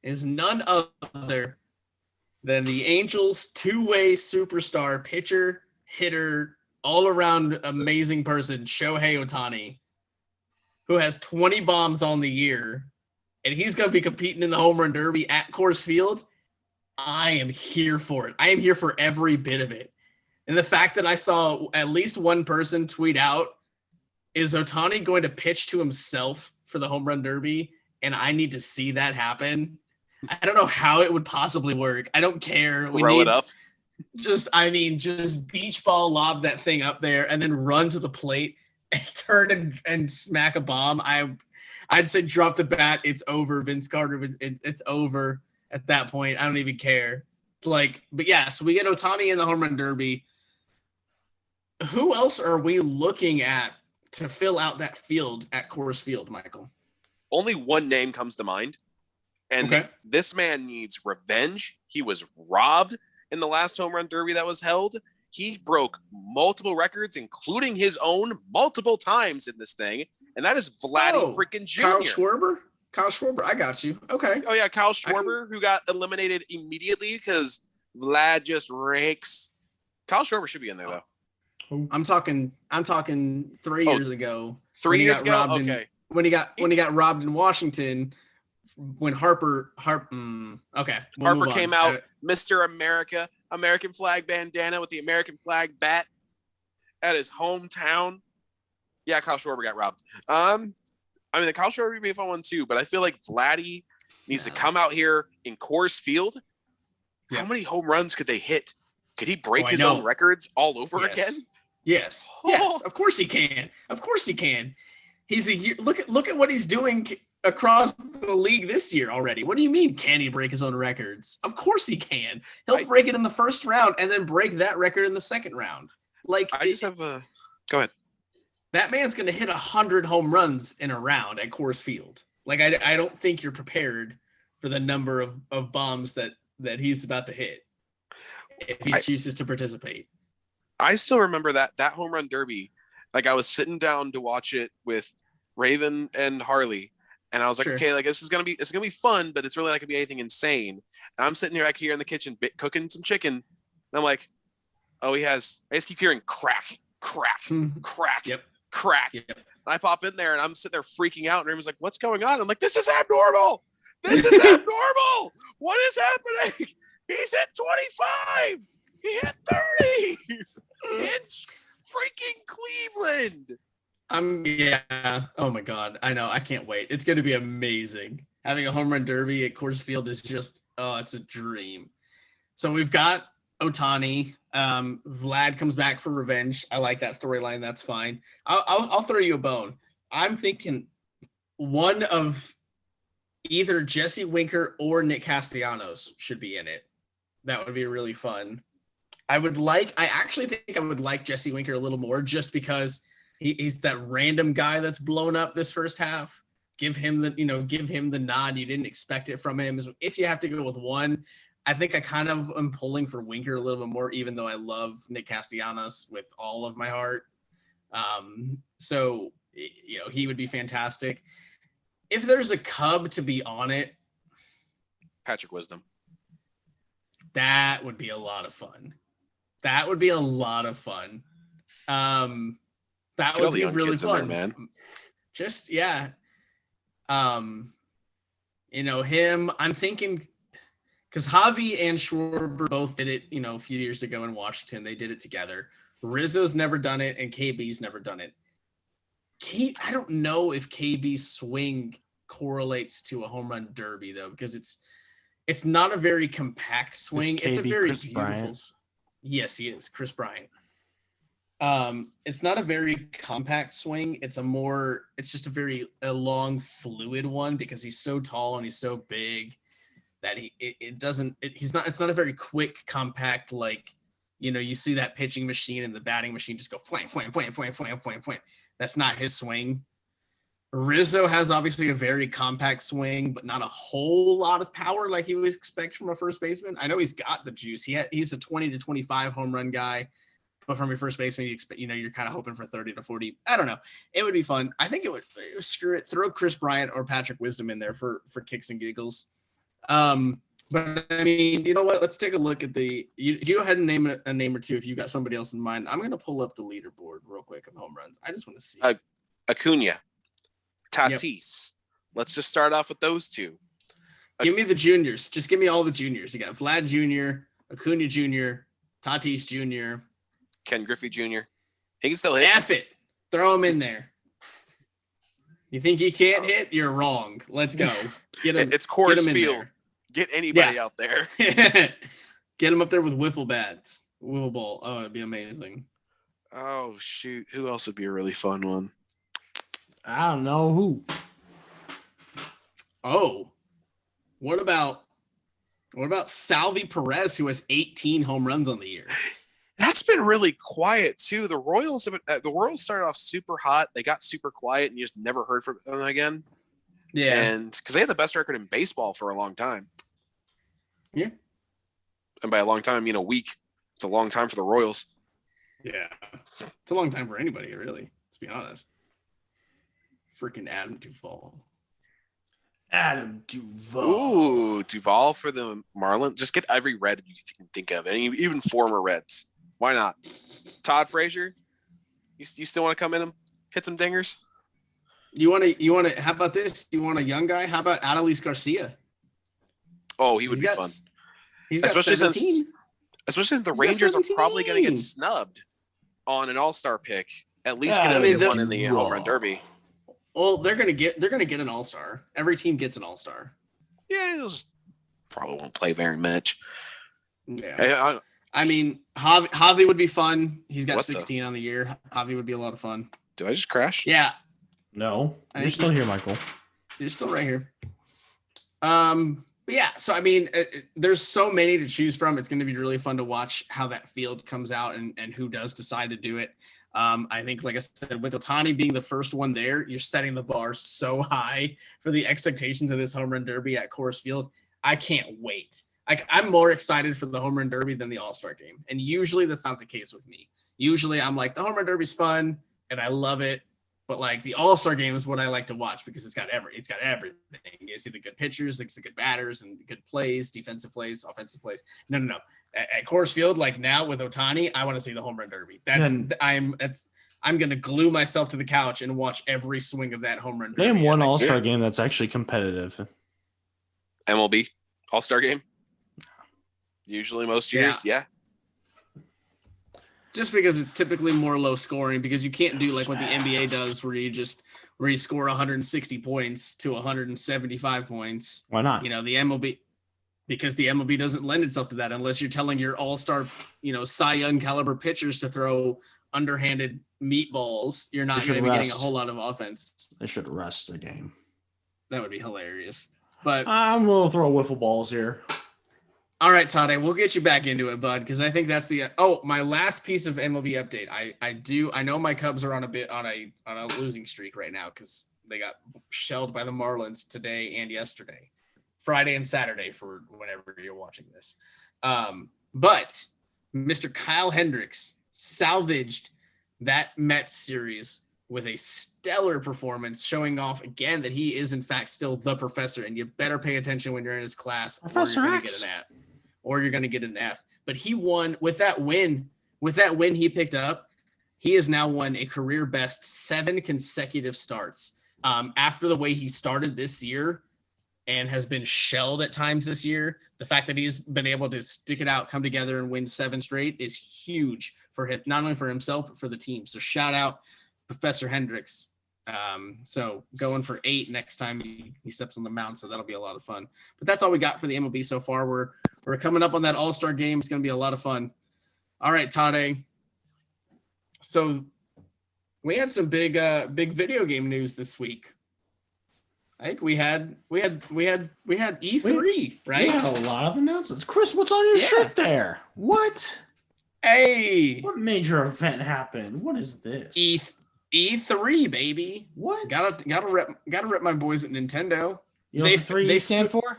is none other than the Angels' two-way superstar pitcher, hitter, all-around amazing person, Shohei Ohtani, who has 20 bombs on the year, and he's going to be competing in the Home Run Derby at Coors Field. I am here for it. I am here for every bit of it. And the fact that I saw at least one person tweet out, is Ohtani going to pitch to himself for the Home Run Derby? And I need to see that happen. I don't know how it would possibly work. I don't care. Throw it up. Just beach ball lob that thing up there and then run to the plate and turn and smack a bomb. I'd say drop the bat. It's over, Vince Carter. It's over at that point. I don't even care. But yeah, so we get Ohtani in the Home Run Derby. Who else are we looking at to fill out that field at Coors Field, Michael? Only one name comes to mind. And This man needs revenge. He was robbed in the last Home Run Derby that was held. He broke multiple records, including his own, multiple times in this thing. And that is Vladdy freaking Jr. Kyle Schwarber, I got you. Okay. Oh, yeah, Kyle Schwarber, who got eliminated immediately because Vlad just rakes. Kyle Schwarber should be in there, though. I'm talking 3 years ago. 3 years ago? Okay. When he got robbed in Washington, when Harper came out, Mr. America, American flag bandana with the American flag bat at his hometown. Yeah, Kyle Schwarber got robbed. The Kyle Schwarber would be a fun one too, but I feel like Vladdy needs to come out here in Coors Field. Yeah. How many home runs could they hit? Could he break his own records all over again? Yes. Yes. Of course he can. Look at what he's doing across the league this year already. What do you mean, can he break his own records? Of course he can. He'll break it in the first round and then break that record in the second round. Go ahead. That man's going to hit 100 home runs in a round at Coors Field. I don't think you're prepared for the number of bombs that he's about to hit if he chooses to participate. I still remember that Home Run Derby. I was sitting down to watch it with Raven and Harley, and I was like, okay, it's gonna be fun, but it's really not gonna be anything insane. And I'm sitting back here in the kitchen cooking some chicken, and I'm like, I just keep hearing crack, crack, crack, crack. Yep. And I pop in there and I'm sitting there freaking out, and everyone's like, what's going on? I'm like, this is abnormal. This is abnormal. What is happening? He's hit 25. He hit 30 in freaking Cleveland. Oh my God. I know. I can't wait. It's going to be amazing. Having a home run derby at Coors Field is just, it's a dream. So we've got Ohtani. Vlad comes back for revenge. I like that storyline. That's fine. I'll throw you a bone. I'm thinking one of either Jesse Winker or Nick Castellanos should be in it. That would be really fun. I actually think I would like Jesse Winker a little more just because he's that random guy that's blown up this first half. Give him the nod. You didn't expect it from him. If you have to go with one, I think I kind of am pulling for Winker a little bit more, even though I love Nick Castellanos with all of my heart. So he would be fantastic. If there's a Cub to be on it, Patrick Wisdom. That would be a lot of fun. That would be a lot of fun. That Get would all the be young really kids in fun. there, man. Just yeah. Him. I'm thinking because Javi and Schwarber both did it, a few years ago in Washington. They did it together. Rizzo's never done it, and KB's never done it. I don't know if KB's swing correlates to a home run derby though, because it's not a very compact swing. It's a very Chris beautiful. Bryant? Yes, he is Chris Bryant. It's not a very compact swing. It's just a long fluid one because he's so tall and he's so big that it's not a very quick compact, like, you see that pitching machine and the batting machine just go flam, flam, flam, flam, flam, flam, flam. That's not his swing. Rizzo has obviously a very compact swing, but not a whole lot of power like you would expect from a first baseman. I know he's got the juice. He's a 20 to 25 home run guy, but from your first baseman, you expect, you're kind of hoping for 30 to 40. I don't know. It would be fun. I think it would screw it. Throw Chris Bryant or Patrick Wisdom in there for kicks and giggles. But I mean, you know what? Let's take a look at you go ahead and name a name or two if you got somebody else in mind. I'm going to pull up the leaderboard real quick of home runs. I just want to see. Acuna, Tatis. Yep. Let's just start off with those two. Give me the juniors. Just give me all the juniors. You got Vlad Jr., Acuna Jr., Tatis Jr., Ken Griffey Jr. He can still hit. F it. Throw him in there. You think he can't hit? You're wrong. Let's go. Get him. It's Coors Field. Get anybody out there. Get him up there with wiffle bats. Wiffle ball. Oh, it'd be amazing. Oh, shoot. Who else would be a really fun one? I don't know who. Oh. What about Salvi Perez, who has 18 home runs on the year? That's been really quiet too. The Royals started off super hot. They got super quiet, and you just never heard from them again. Yeah, and because they had the best record in baseball for a long time. Yeah, and by a long time, a week. It's a long time for the Royals. Yeah, it's a long time for anybody, really. Let's be honest. Freaking Adam Duvall. Ooh, Duvall for the Marlins. Just get every Red you can think of, and even former Reds. Why not? Todd Frazier, you still want to come in and hit some dingers? You want to? How about this? You want a young guy? How about Adolis Garcia? Oh, he would be fun. He's got 17. Especially since the Rangers are probably going to get snubbed on an All-Star pick. At least get one in the home run derby. Well, they're gonna get an All-Star. Every team gets an All-Star. Yeah, he'll just probably won't play very much. Yeah. I mean, Javi would be fun. He's got 16 on the year. Javi would be a lot of fun. Did I just crash? Yeah. No, you're still here, Michael. You're still right here. But yeah, so I mean, there's so many to choose from. It's going to be really fun to watch how that field comes out and who does decide to do it. I think, like I said, with Ohtani being the first one there, you're setting the bar so high for the expectations of this home run derby at Coors Field. I can't wait. I'm more excited for the home run derby than the All-Star game. And usually that's not the case with me. Usually I'm like, the home run derby's fun and I love it. But like the All-Star game is what I like to watch because it's got everything. You see the good pitchers, the good batters, and good plays, defensive plays, offensive plays. No. At Coors Field, like now with Ohtani, I want to see the home run derby. I'm gonna glue myself to the couch and watch every swing of that home run derby. Name one All-Star game that's actually competitive. MLB All-Star game. Usually most years, yeah. Just because it's typically more low scoring, because you can't do like what the NBA does where you score 160 points to 175 points. Why not? The MLB, because the MLB doesn't lend itself to that unless you're telling your all-star, Cy Young caliber pitchers to throw underhanded meatballs. You're not going to be getting a whole lot of offense. They should rest the game. That would be hilarious. But I'm going to throw wiffle balls here. All right, Tade, we'll get you back into it, bud, because I think that's my last piece of MLB update. I know my Cubs are on a losing streak right now because they got shelled by the Marlins today and yesterday, Friday and Saturday for whenever you're watching this. But Mr. Kyle Hendricks salvaged that Mets series with a stellar performance, showing off again that he is in fact still the professor, and you better pay attention when you're in his class, Professor or you're going to X. get an F. Or you're going to get an F. But he won with that win. With that win he picked up, he has now won a career best 7 consecutive starts. After the way he started this year and has been shelled at times this year, the fact that he's been able to stick it out, come together, and win 7 straight is huge for him, not only for himself, but for the team. So shout out Professor Hendricks. So going for 8 next time he steps on the mound, so that'll be a lot of fun. But that's all we got for the MLB so far. We're coming up on that All-Star game. It's going to be a lot of fun. All right, Tade. So we had some big video game news this week. I think we had E3, right? We had a lot of announcements. Chris, what's on your shirt there? What? Hey, what major event happened? What is this? E3, baby. What? Gotta rep my boys at Nintendo. You know what the 3 stand for?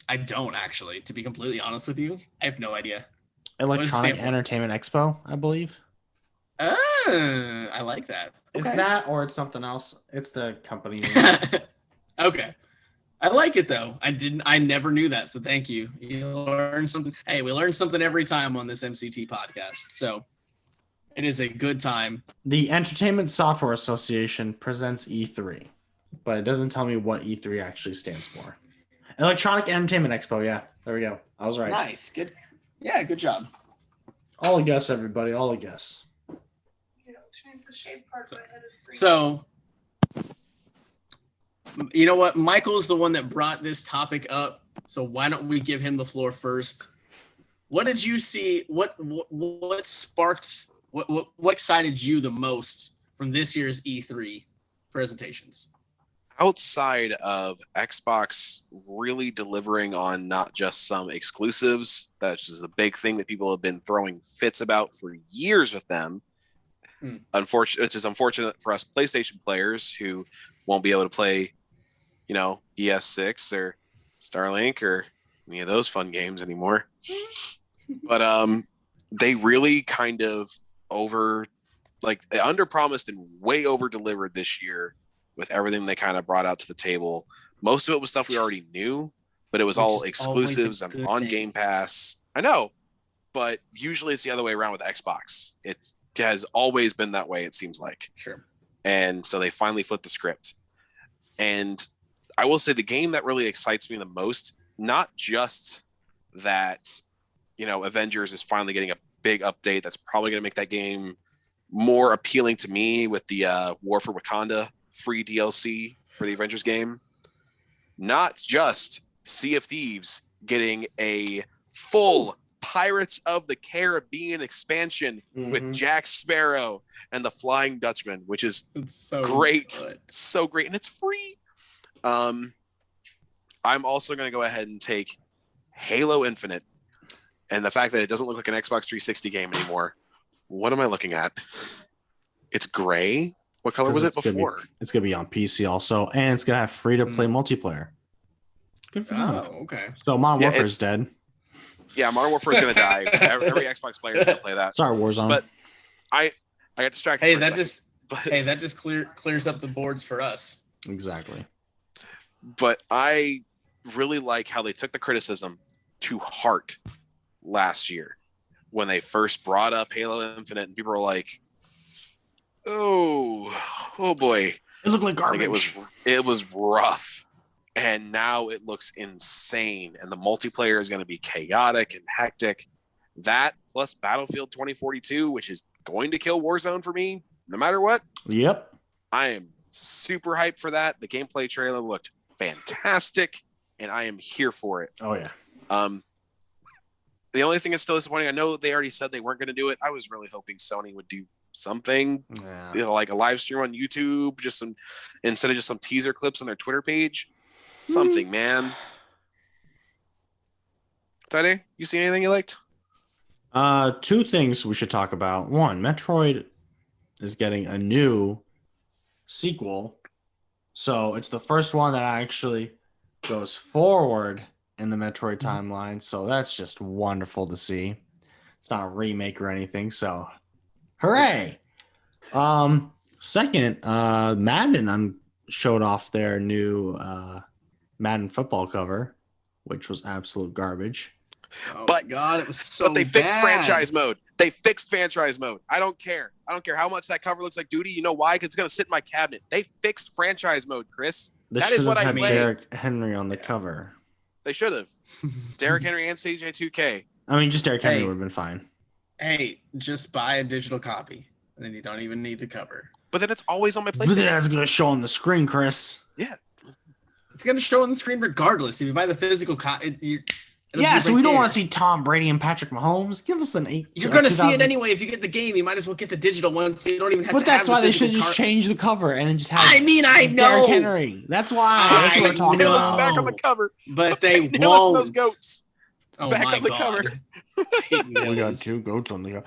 I don't actually, to be completely honest with you. I have no idea. Electronic Entertainment Expo, I believe. I like that. It's Okay. that, or it's something else. It's the company name. Okay. I like it though. I never knew that. So thank you. You learn something. Hey, we learn something every time on this MCT podcast. So it is a good time. The Entertainment Software Association presents E3, but it doesn't tell me what E3 actually stands for. Electronic Entertainment Expo. Yeah, there we go. I was right. Nice. Good. Yeah, good job. All a guess, everybody. All a guess. So, you know what? Michael's the one that brought this topic up. So why don't we give him the floor first? What did you see? What sparked? What excited you the most from this year's E3 presentations? Outside of Xbox really delivering on not just some exclusives, that's just the big thing that people have been throwing fits about for years with them. Which is unfortunate for us PlayStation players who won't be able to play, ES6 or Starlink or any of those fun games anymore. But they really kind of under-promised and way over-delivered this year with everything they kind of brought out to the table. Most of it was stuff we already knew, but it was all exclusives and on Game Pass. I know, but usually it's the other way around with Xbox. It has always been that way, it seems like. Sure. And so they finally flipped the script. And I will say the game that really excites me the most, not just that, Avengers is finally getting a big update that's probably going to make that game more appealing to me with the War for Wakanda free DLC for the Avengers game. Not just Sea of Thieves getting a full Pirates of the Caribbean expansion with Jack Sparrow and the Flying Dutchman, which is so great. Good. So great. And it's free. I'm also going to go ahead and take Halo Infinite and the fact that it doesn't look like an Xbox 360 game anymore. What am I looking at? It's gray. What color was it before? It's going to be on PC also, and it's going to have free-to-play multiplayer. Good for them. Oh, okay. So Modern Warfare is dead. Yeah, Modern Warfare is going to die. Every Xbox player is going to play that. Sorry, Warzone. But I got distracted. Hey, that just clears up the boards for us. Exactly. But I really like how they took the criticism to heart last year when they first brought up Halo Infinite, and people were like, "Oh boy, it looked like garbage." It was rough. And now it looks insane. And the multiplayer is going to be chaotic and hectic. That plus Battlefield 2042, which is going to kill Warzone for me, no matter what. Yep. I am super hyped for that. The gameplay trailer looked fantastic, and I am here for it. Oh, yeah. The only thing that's still disappointing, I know they already said they weren't going to do it. I was really hoping Sony would do something, like a live stream on YouTube, instead of just some teaser clips on their Twitter page. Something, man. Tade, you see anything you liked? 2 things we should talk about. One, Metroid is getting a new sequel. So it's the first one that actually goes forward in the Metroid timeline. So that's just wonderful to see. It's not a remake or anything. So hooray. Second, Madden showed off their new Madden football cover, which was absolute garbage. Oh But- my God, it was so But they fixed bad. franchise mode. They fixed franchise mode. I don't care. I don't care how much that cover looks like duty. You know why? Because it's going to sit in my cabinet. They fixed franchise mode, Chris. This That is should what have I had play. Derrick Henry on the cover. They should have. Derrick Henry and CJ2K. I mean, just Derrick Henry Hey. would have been fine. Hey, just buy a digital copy, and then you don't even need the cover. But then it's always on my But PlayStation. that's going to show on the screen, Chris. It's gonna show on the screen regardless. If you buy the physical copy, Yeah, so we don't want to see Tom Brady and Patrick Mahomes. Give us an 8. You're gonna see it anyway. If you get the game, you might as well get the digital one, so you don't even have But to. that's have why the they should physical just change the cover and then just have. I mean, I know, Derrick Henry. That's why. That's what we're talking Nail us about. back on the cover. but they Nail us won't. those goats. Oh back my on the God. cover. Peyton We got Hillis. 2 goats on the go.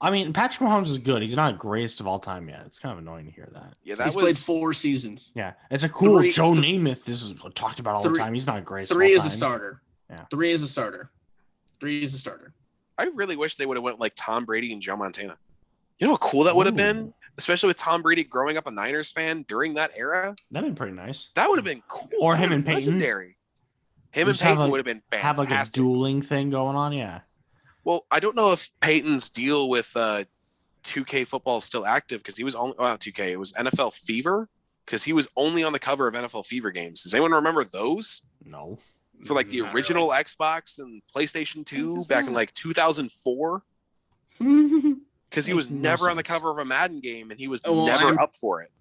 I mean, Patrick Mahomes is good. He's not greatest of all time yet. It's kind of annoying to hear that. Yeah, that He's was played 4 seasons. Yeah, it's a cool Three- Joe th- Namath. This is talked about all the three- time. He's not greatest. 3 of is all a time. starter. Yeah. 3 is a starter. 3 is a starter. I really wish they would have went like Tom Brady and Joe Montana. You know how cool that would have been? Ooh. Especially with Tom Brady growing up a Niners fan during that era. That'd been pretty nice. That would have been cool. Or That him would and have been Peyton. legendary. Him and Just have Peyton a- would have been fantastic. Have like a dueling thing going on. Yeah. Well, I don't know if Peyton's deal with 2K football is still active because he was only not 2K. It was NFL Fever because he was only on the cover of NFL Fever games. Does anyone remember those No. for like the Not original really. Xbox and PlayStation 2 is back in that? like 2004? Because he was Makes no never on the sense. cover of a Madden game and he was Well, never I'm- up for it.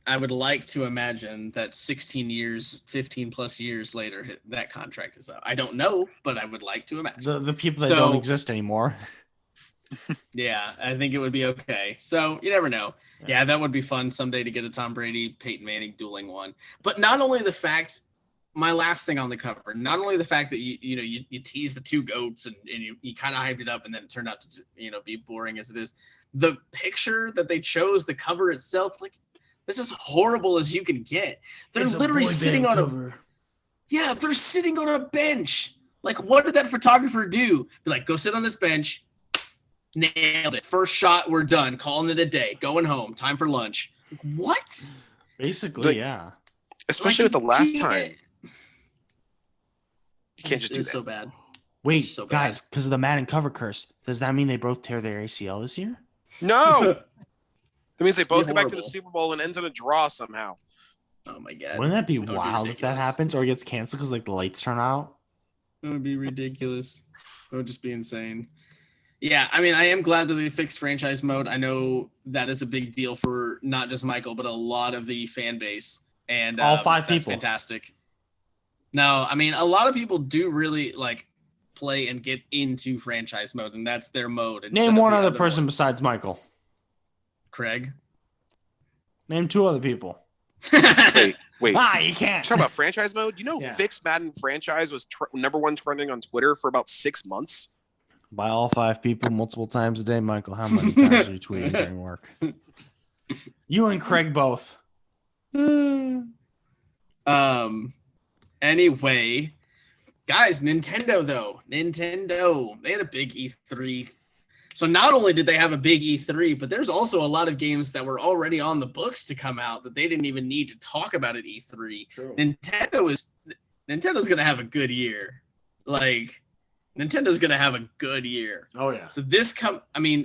I would like to imagine that 16 years, 15 plus years later, that contract is up. I don't know, but I would like to imagine. The people that So- don't exist anymore. Yeah, I think it would be okay. So you never know. Yeah. Yeah, that would be fun someday to get a Tom Brady, Peyton Manning dueling one. But not only the fact, my last thing on the cover, not only the fact that you tease the 2 goats and you kind of hyped it up and then it turned out to be boring as it is. The picture that they chose, the cover itself, like this is horrible as you can get. They're literally sitting on they're sitting on a bench. Like, what did that photographer do? Be like, go sit on this bench. Nailed it. First shot, we're done. Calling it a day. Going home. Time for lunch. What? Basically, Like- yeah. Especially with the last time. You can't just do It's that. so bad. Wait, so bad. guys, because of the Madden cover curse, does that mean they both tear their ACL this year? No. That means they both Be go back to the horrible. Super Bowl and ends in a draw somew. Oh my god. Wouldn't that be would be wild if that ridiculous. happens or it gets canceled because like the lights turn out? It would be ridiculous. It would just be insane. Yeah, I mean, I am glad that they fixed franchise mode. I know that is a big deal for not just Michael, but a lot of the fan base. And All 5 that's people. fantastic. No, I mean, a lot of people do really like play and get into franchise mode, and that's their mode. instead Name of one the other other person one. besides Michael. Craig. Name 2 other people. Wait. Ah, you can't. Talk about franchise mode. You know, Yeah. Fixed Madden franchise was number 1 trending on Twitter for about 6 months. By all 5 people multiple times a day, Michael. How many times are you tweeting during work? You and Craig both. Anyway, guys, Nintendo they had a big E3. So not only did they have a big E3, but there's also a lot of games that were already on the books to come out that they didn't even need to talk about at E3. True. Nintendo's going to have a good year. Like, Nintendo's going to have a good year. Oh yeah. So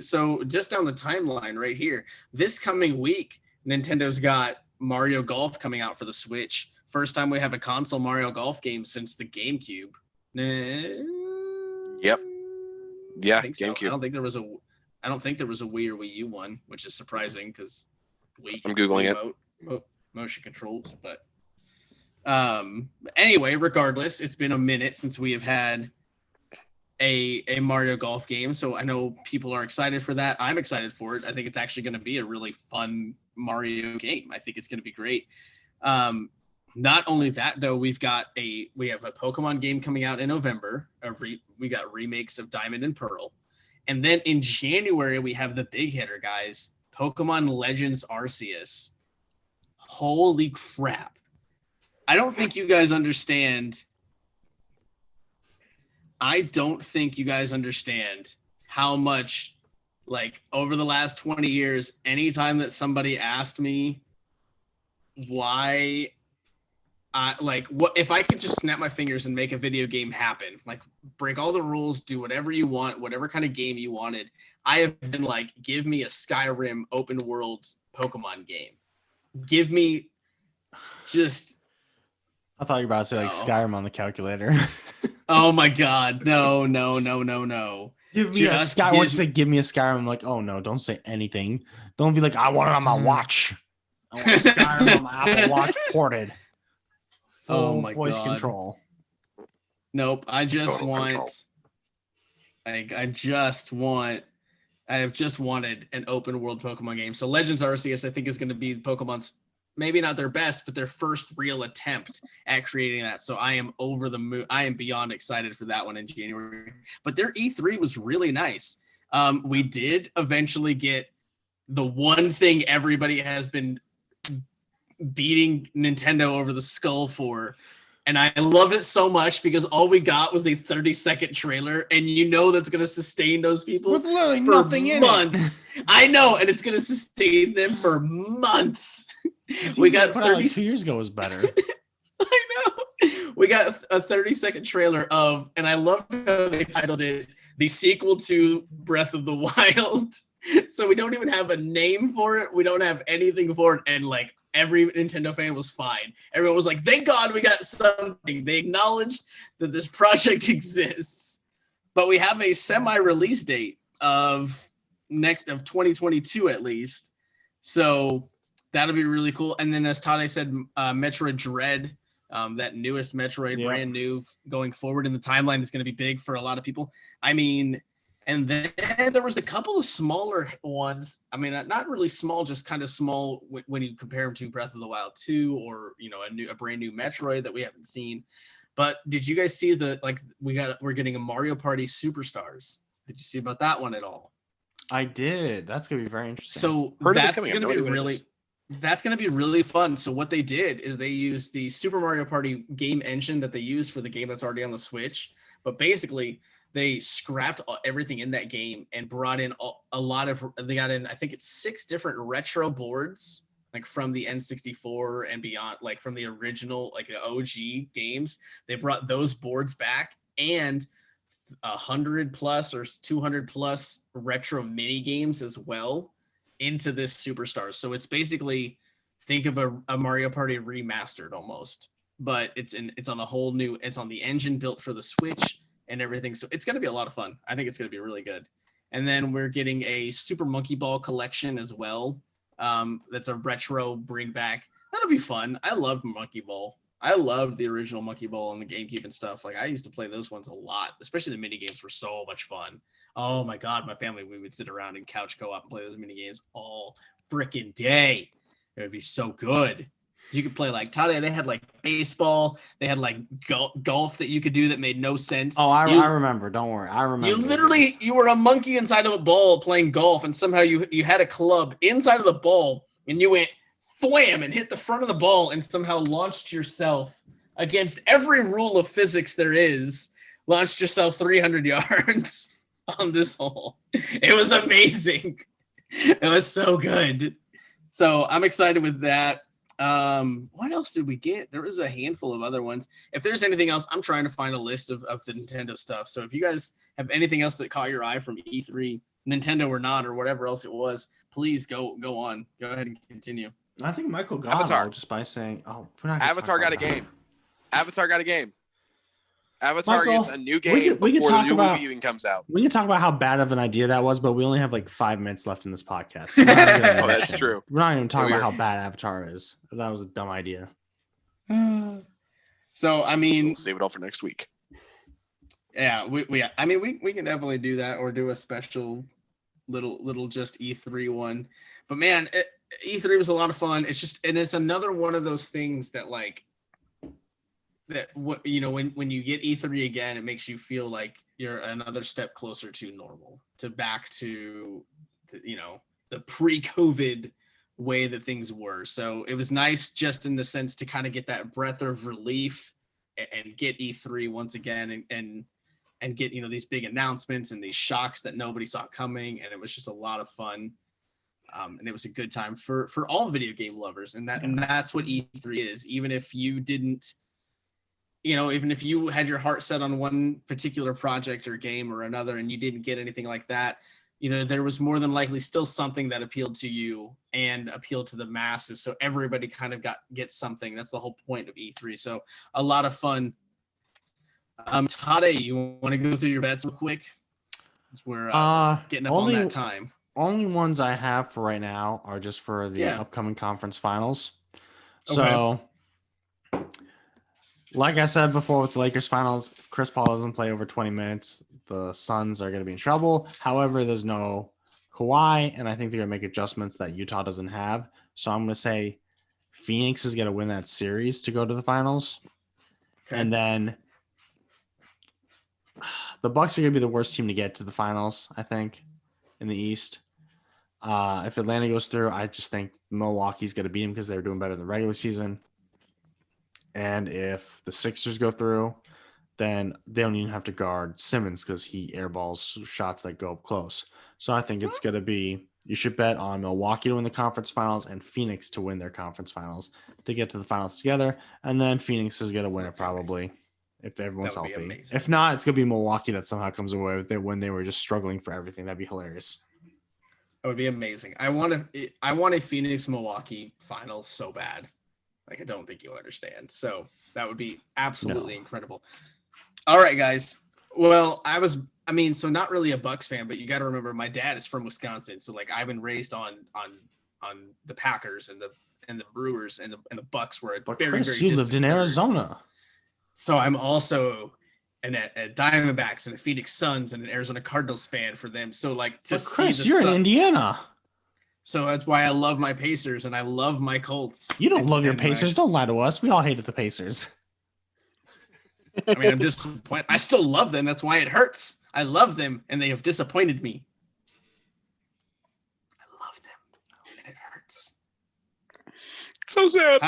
so just down the timeline right here, this coming week, Nintendo's got Mario Golf coming out for the Switch. First time we have a console Mario Golf game since the GameCube. Yep. Yeah, I think so. GameCube. I don't think there was a Wii or Wii U one, which is surprising because I'm Googling it. Motion controls, but anyway, regardless, it's been a minute since we have had a Mario Golf game, so I know people are excited for that. I'm excited for it. I think it's actually going to be a really fun Mario game. I think it's going to be great. Not only that, though, we have a Pokemon game coming out in November. We got remakes of Diamond and Pearl, and then in January we have the big hitter, guys. Pokemon Legends Arceus. Holy crap! I don't think you guys understand. I don't think you guys understand how much like over the last 20 years, anytime that somebody asked me why what if I could just snap my fingers and make a video game happen, like break all the rules, do whatever you want, whatever kind of game you wanted, I have been like, give me a Skyrim open world Pokemon game. Give me just. I thought you were about to say like Skyrim on the calculator. Oh my God. No. Give me a Skyrim. Give me a Skyrim. I'm like, oh no, don't say anything. Don't be like, I want it on my watch. I want Skyrim on my Apple Watch ported. Full voice control. Nope. I have just wanted an open world Pokemon game. So Legends Arceus, I think, is going to be Pokemon's maybe not their best, but their first real attempt at creating that. So I am over the moon. I am beyond excited for that one in January. But their E3 was really nice. We did eventually get the one thing everybody has been beating Nintendo over the skull for, and I love it so much because all we got was a 30-second trailer, and you know that's going to sustain those people with literally for nothing in months. I know, and it's going to sustain them for months. We got 30 2 years ago was better. I know. We got a 30-second trailer of, and I love how they titled it the sequel to Breath of the Wild. So we don't even have a name for it. We don't have anything for it, and like every Nintendo fan was fine. Everyone was like, thank God we got something. They acknowledged that this project exists. But we have a semi-release date of 2022 at least. So that'll be really cool. And then as Tade said, Metroid Dread, that newest Metroid, brand new going forward in the timeline, is going to be big for a lot of people. I mean, and then there was a couple of smaller ones. I mean, not really small, just kind of small when you compare them to Breath of the Wild 2 or, you know, a brand new Metroid that we haven't seen. But did you guys see we're getting a Mario Party Superstars? Did you see about that one at all? I did. That's going to be very interesting. So that's going to be really fun. So what they did is they used the Super Mario Party game engine that they used for the game that's already on the Switch. But basically, they scrapped everything in that game and brought in they got in, I think it's 6 different retro boards, like from the N64 and beyond, like from the original, like the OG games. They brought those boards back and 100 plus or 200 plus retro mini games as well into this Superstars. So it's basically, think of a Mario Party remastered almost, but it's on a whole new, it's on the engine built for the Switch and everything. So it's going to be a lot of fun. I think it's going to be really good. And then we're getting a Super Monkey Ball collection as well. That's a retro bring back. That'll be fun. I love Monkey Ball. I love the original Monkey Ball and the GameCube and stuff. Like, I used to play those ones a lot, especially the mini games were so much fun. Oh my God, my family, we would sit around and couch co-op and play those mini games all freaking day. It would be so good. You could play like Tade. They had like baseball. They had like golf that you could do that made no sense. Oh, I remember. Don't worry, I remember. You were a monkey inside of a ball playing golf, and somehow you had a club inside of the ball, and you went wham and hit the front of the ball, and somehow launched yourself against every rule of physics there is. Launched yourself 300 yards on this hole. It was amazing. It was so good. So I'm excited with that. What else did we get? There was a handful of other ones. If there's anything else, I'm trying to find a list of the Nintendo stuff. So if you guys have anything else that caught your eye from E3, Nintendo or not, or whatever else it was, please go on. Go ahead and continue. I think Michael got Avatar just by saying, Avatar got a game. Avatar got a game. Avatar gets a new game we before can the new movie even comes out. We can talk about how bad of an idea that was, but we only have like 5 minutes left in this podcast. So that's true. We're not even talking about how bad Avatar is. That was a dumb idea. So, I mean, we'll save it all for next week. Yeah, we can definitely do that, or do a special little just E3 one. But man, E3 was a lot of fun. It's just, and it's another one of those things that like, that what you know, when you get E3 again, it makes you feel like you're another step closer to normal, back to you know, the pre-COVID way that things were. So it was nice just in the sense to kind of get that breath of relief and get E3 once again and and get, these big announcements and these shocks that nobody saw coming. And it was just a lot of fun. And it was a good time for all video game lovers. And that's what E3 is. Even if you didn't, even if you had your heart set on one particular project or game or another, and you didn't get anything like that, there was more than likely still something that appealed to you and appealed to the masses. So everybody kind of gets something. That's the whole point of E3. So a lot of fun. Tade, you want to go through your bets real quick? We're getting up on that time. Only ones I have for right now are just for the upcoming conference finals. Okay. So, like I said before with the Lakers finals, if Chris Paul doesn't play over 20 minutes, the Suns are going to be in trouble. However, there's no Kawhi, and I think they're going to make adjustments that Utah doesn't have. So I'm going to say Phoenix is going to win that series to go to the finals. Okay. And then the Bucks are going to be the worst team to get to the finals, I think, in the East. If Atlanta goes through, I just think Milwaukee's going to beat them because they're doing better in the regular season. And if the Sixers go through, then they don't even have to guard Simmons because he airballs shots that go up close. So I think it's going to be, you should bet on Milwaukee to win the conference finals and Phoenix to win their conference finals to get to the finals together. And then Phoenix is going to win it probably if everyone's healthy. If not, it's going to be Milwaukee that somehow comes away with it when they were just struggling for everything. That'd be hilarious. That would be amazing. I want a Phoenix Milwaukee finals so bad. Like, I don't think you'll understand. So that would be absolutely incredible. All right, guys. Well, so not really a Bucks fan, but you got to remember my dad is from Wisconsin. So like I've been raised on the Packers and the Brewers and the Bucks were but very, Chris, very you lived in Arizona. So I'm also a Diamondbacks and the Phoenix Suns and an Arizona Cardinals fan for them. So like to Chris, see you're in Indiana. So that's why I love my Pacers and I love my Colts. You don't love your Pacers. Don't lie to us. We all hated the Pacers. I mean, I'm disappointed. I still love them. That's why it hurts. I love them and they have disappointed me. I love them and it hurts. So sad.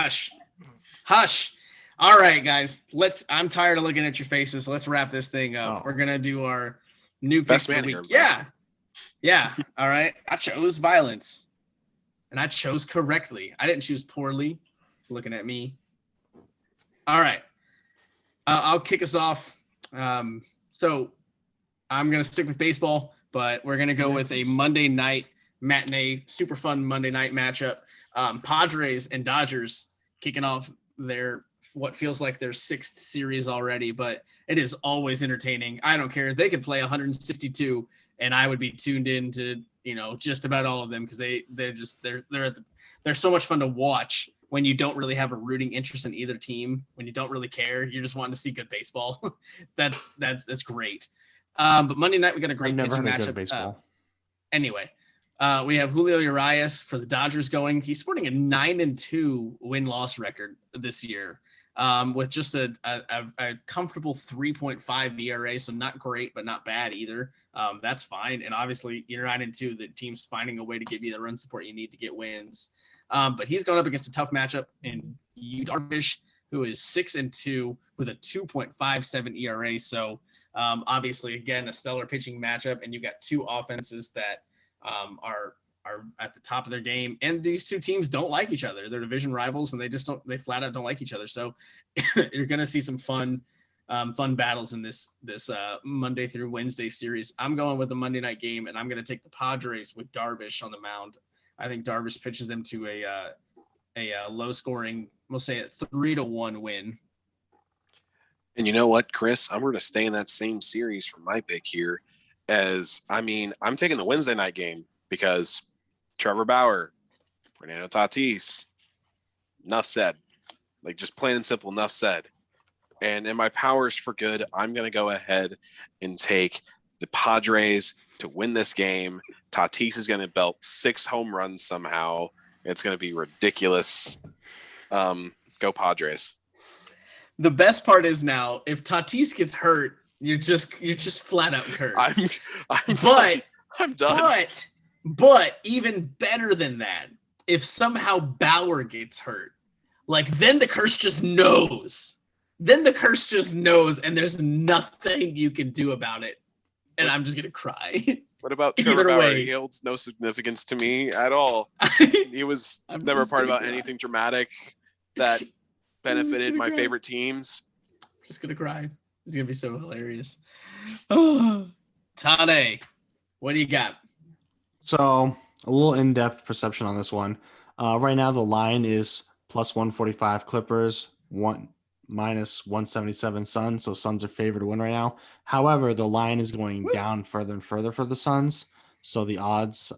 Hush. All right, guys. I'm tired of looking at your faces. Let's wrap this thing up. We're gonna do our new picks of the week. Yeah. All right. I chose violence, and I chose correctly. I didn't choose poorly. Looking at me. All right. I'll kick us off. So I'm gonna stick with baseball, but we're gonna go with a Monday night matinee, super fun Monday night matchup. Padres and Dodgers kicking off their what feels like their sixth series already, but it is always entertaining. I don't care. They could play 162 and I would be tuned in to, just about all of them because they're so much fun to watch when you don't really have a rooting interest in either team, when you don't really care. You're just wanting to see good baseball. That's great. But Monday night, we got a great pitching matchup. Anyway, we have Julio Urias for the Dodgers going. He's sporting a 9-2 win-loss record this year. With just a comfortable 3.5 ERA, so not great, but not bad either. That's fine. And obviously, you're 9-2. The team's finding a way to give you the run support you need to get wins. But he's going up against a tough matchup in Darvish, who is 6-2 with a 2.57 ERA. So obviously, again, a stellar pitching matchup, and you've got two offenses that are at the top of their game, and these two teams don't like each other. They're division rivals, and they flat out don't like each other. So you're going to see some fun battles in this Monday through Wednesday series. I'm going with the Monday night game, and I'm going to take the Padres with Darvish on the mound. I think Darvish pitches them to a low scoring, we'll say a 3-1 win. And you know what, Chris? I'm going to stay in that same series for my pick here. I'm taking the Wednesday night game because Trevor Bauer, Fernando Tatis, enough said. Like, just plain and simple, enough said. And in my powers for good, I'm going to go ahead and take the Padres to win this game. Tatis is going to belt 6 home runs somehow. It's going to be ridiculous. Go Padres. The best part is now, if Tatis gets hurt, you're just flat out cursed. I'm done. But even better than that, if somehow Bauer gets hurt, like then the curse just knows then the curse just knows, and there's nothing you can do about it. And I'm just gonna cry. What about Either Trevor Bauer? way. He holds no significance to me at all. He was I'm never just part gonna about cry. anything dramatic that benefited gonna my cry. favorite teams. Just gonna cry. It's gonna be so hilarious. Oh, Tade, what do you got? So a little in-depth perception on this one. Right now the line is plus 145 Clippers, minus 177 Suns. So Suns are favored to win right now. However, the line is going down further and further for the Suns. So the odds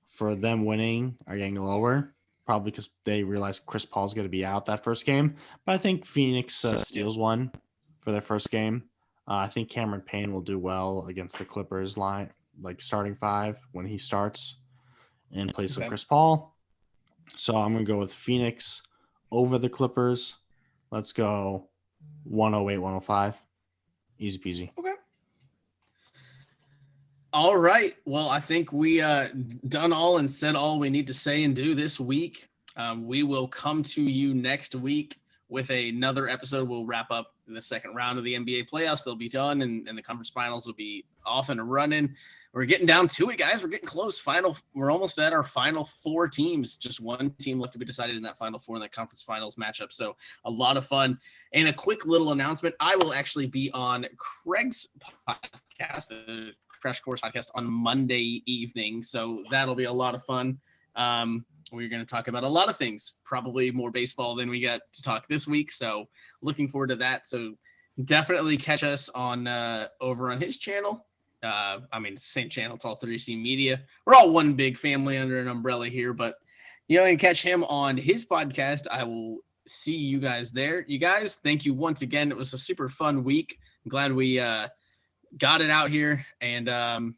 for them winning are getting lower, probably because they realize Chris Paul's going to be out that first game. But I think Phoenix steals one for their first game. I think Cameron Payne will do well against the Clippers line, like starting five when he starts in place of Chris Paul. So I'm going to go with Phoenix over the Clippers. Let's go 108, 105. Easy peasy. Okay. All right. Well, I think we done all and said all we need to say and do this week. We will come to you next week with another episode. We'll wrap up the second round of the NBA playoffs. They'll be done, and the conference finals will be off and running. We're getting down to it, guys. We're getting close. We're almost at our final four teams. Just one team left to be decided in that final four in that conference finals matchup. So a lot of fun. And a quick little announcement. I will actually be on Craig's podcast, the Crash Course podcast, on Monday evening. So that'll be a lot of fun. We're going to talk about a lot of things, probably more baseball than we got to talk this week. So looking forward to that. So definitely catch us on over on his channel. Same channel. It's all 3C Media. We're all one big family under an umbrella here, but you can catch him on his podcast. I will see you guys there. You guys, thank you once again. It was a super fun week. I'm glad we got it out here, and I'm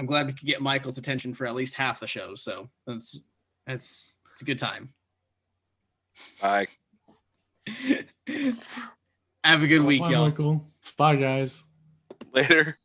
glad we could get Michael's attention for at least half the show. So it's a good time. Bye. Have a good week, Bye, y'all. Michael. Bye, guys. Later.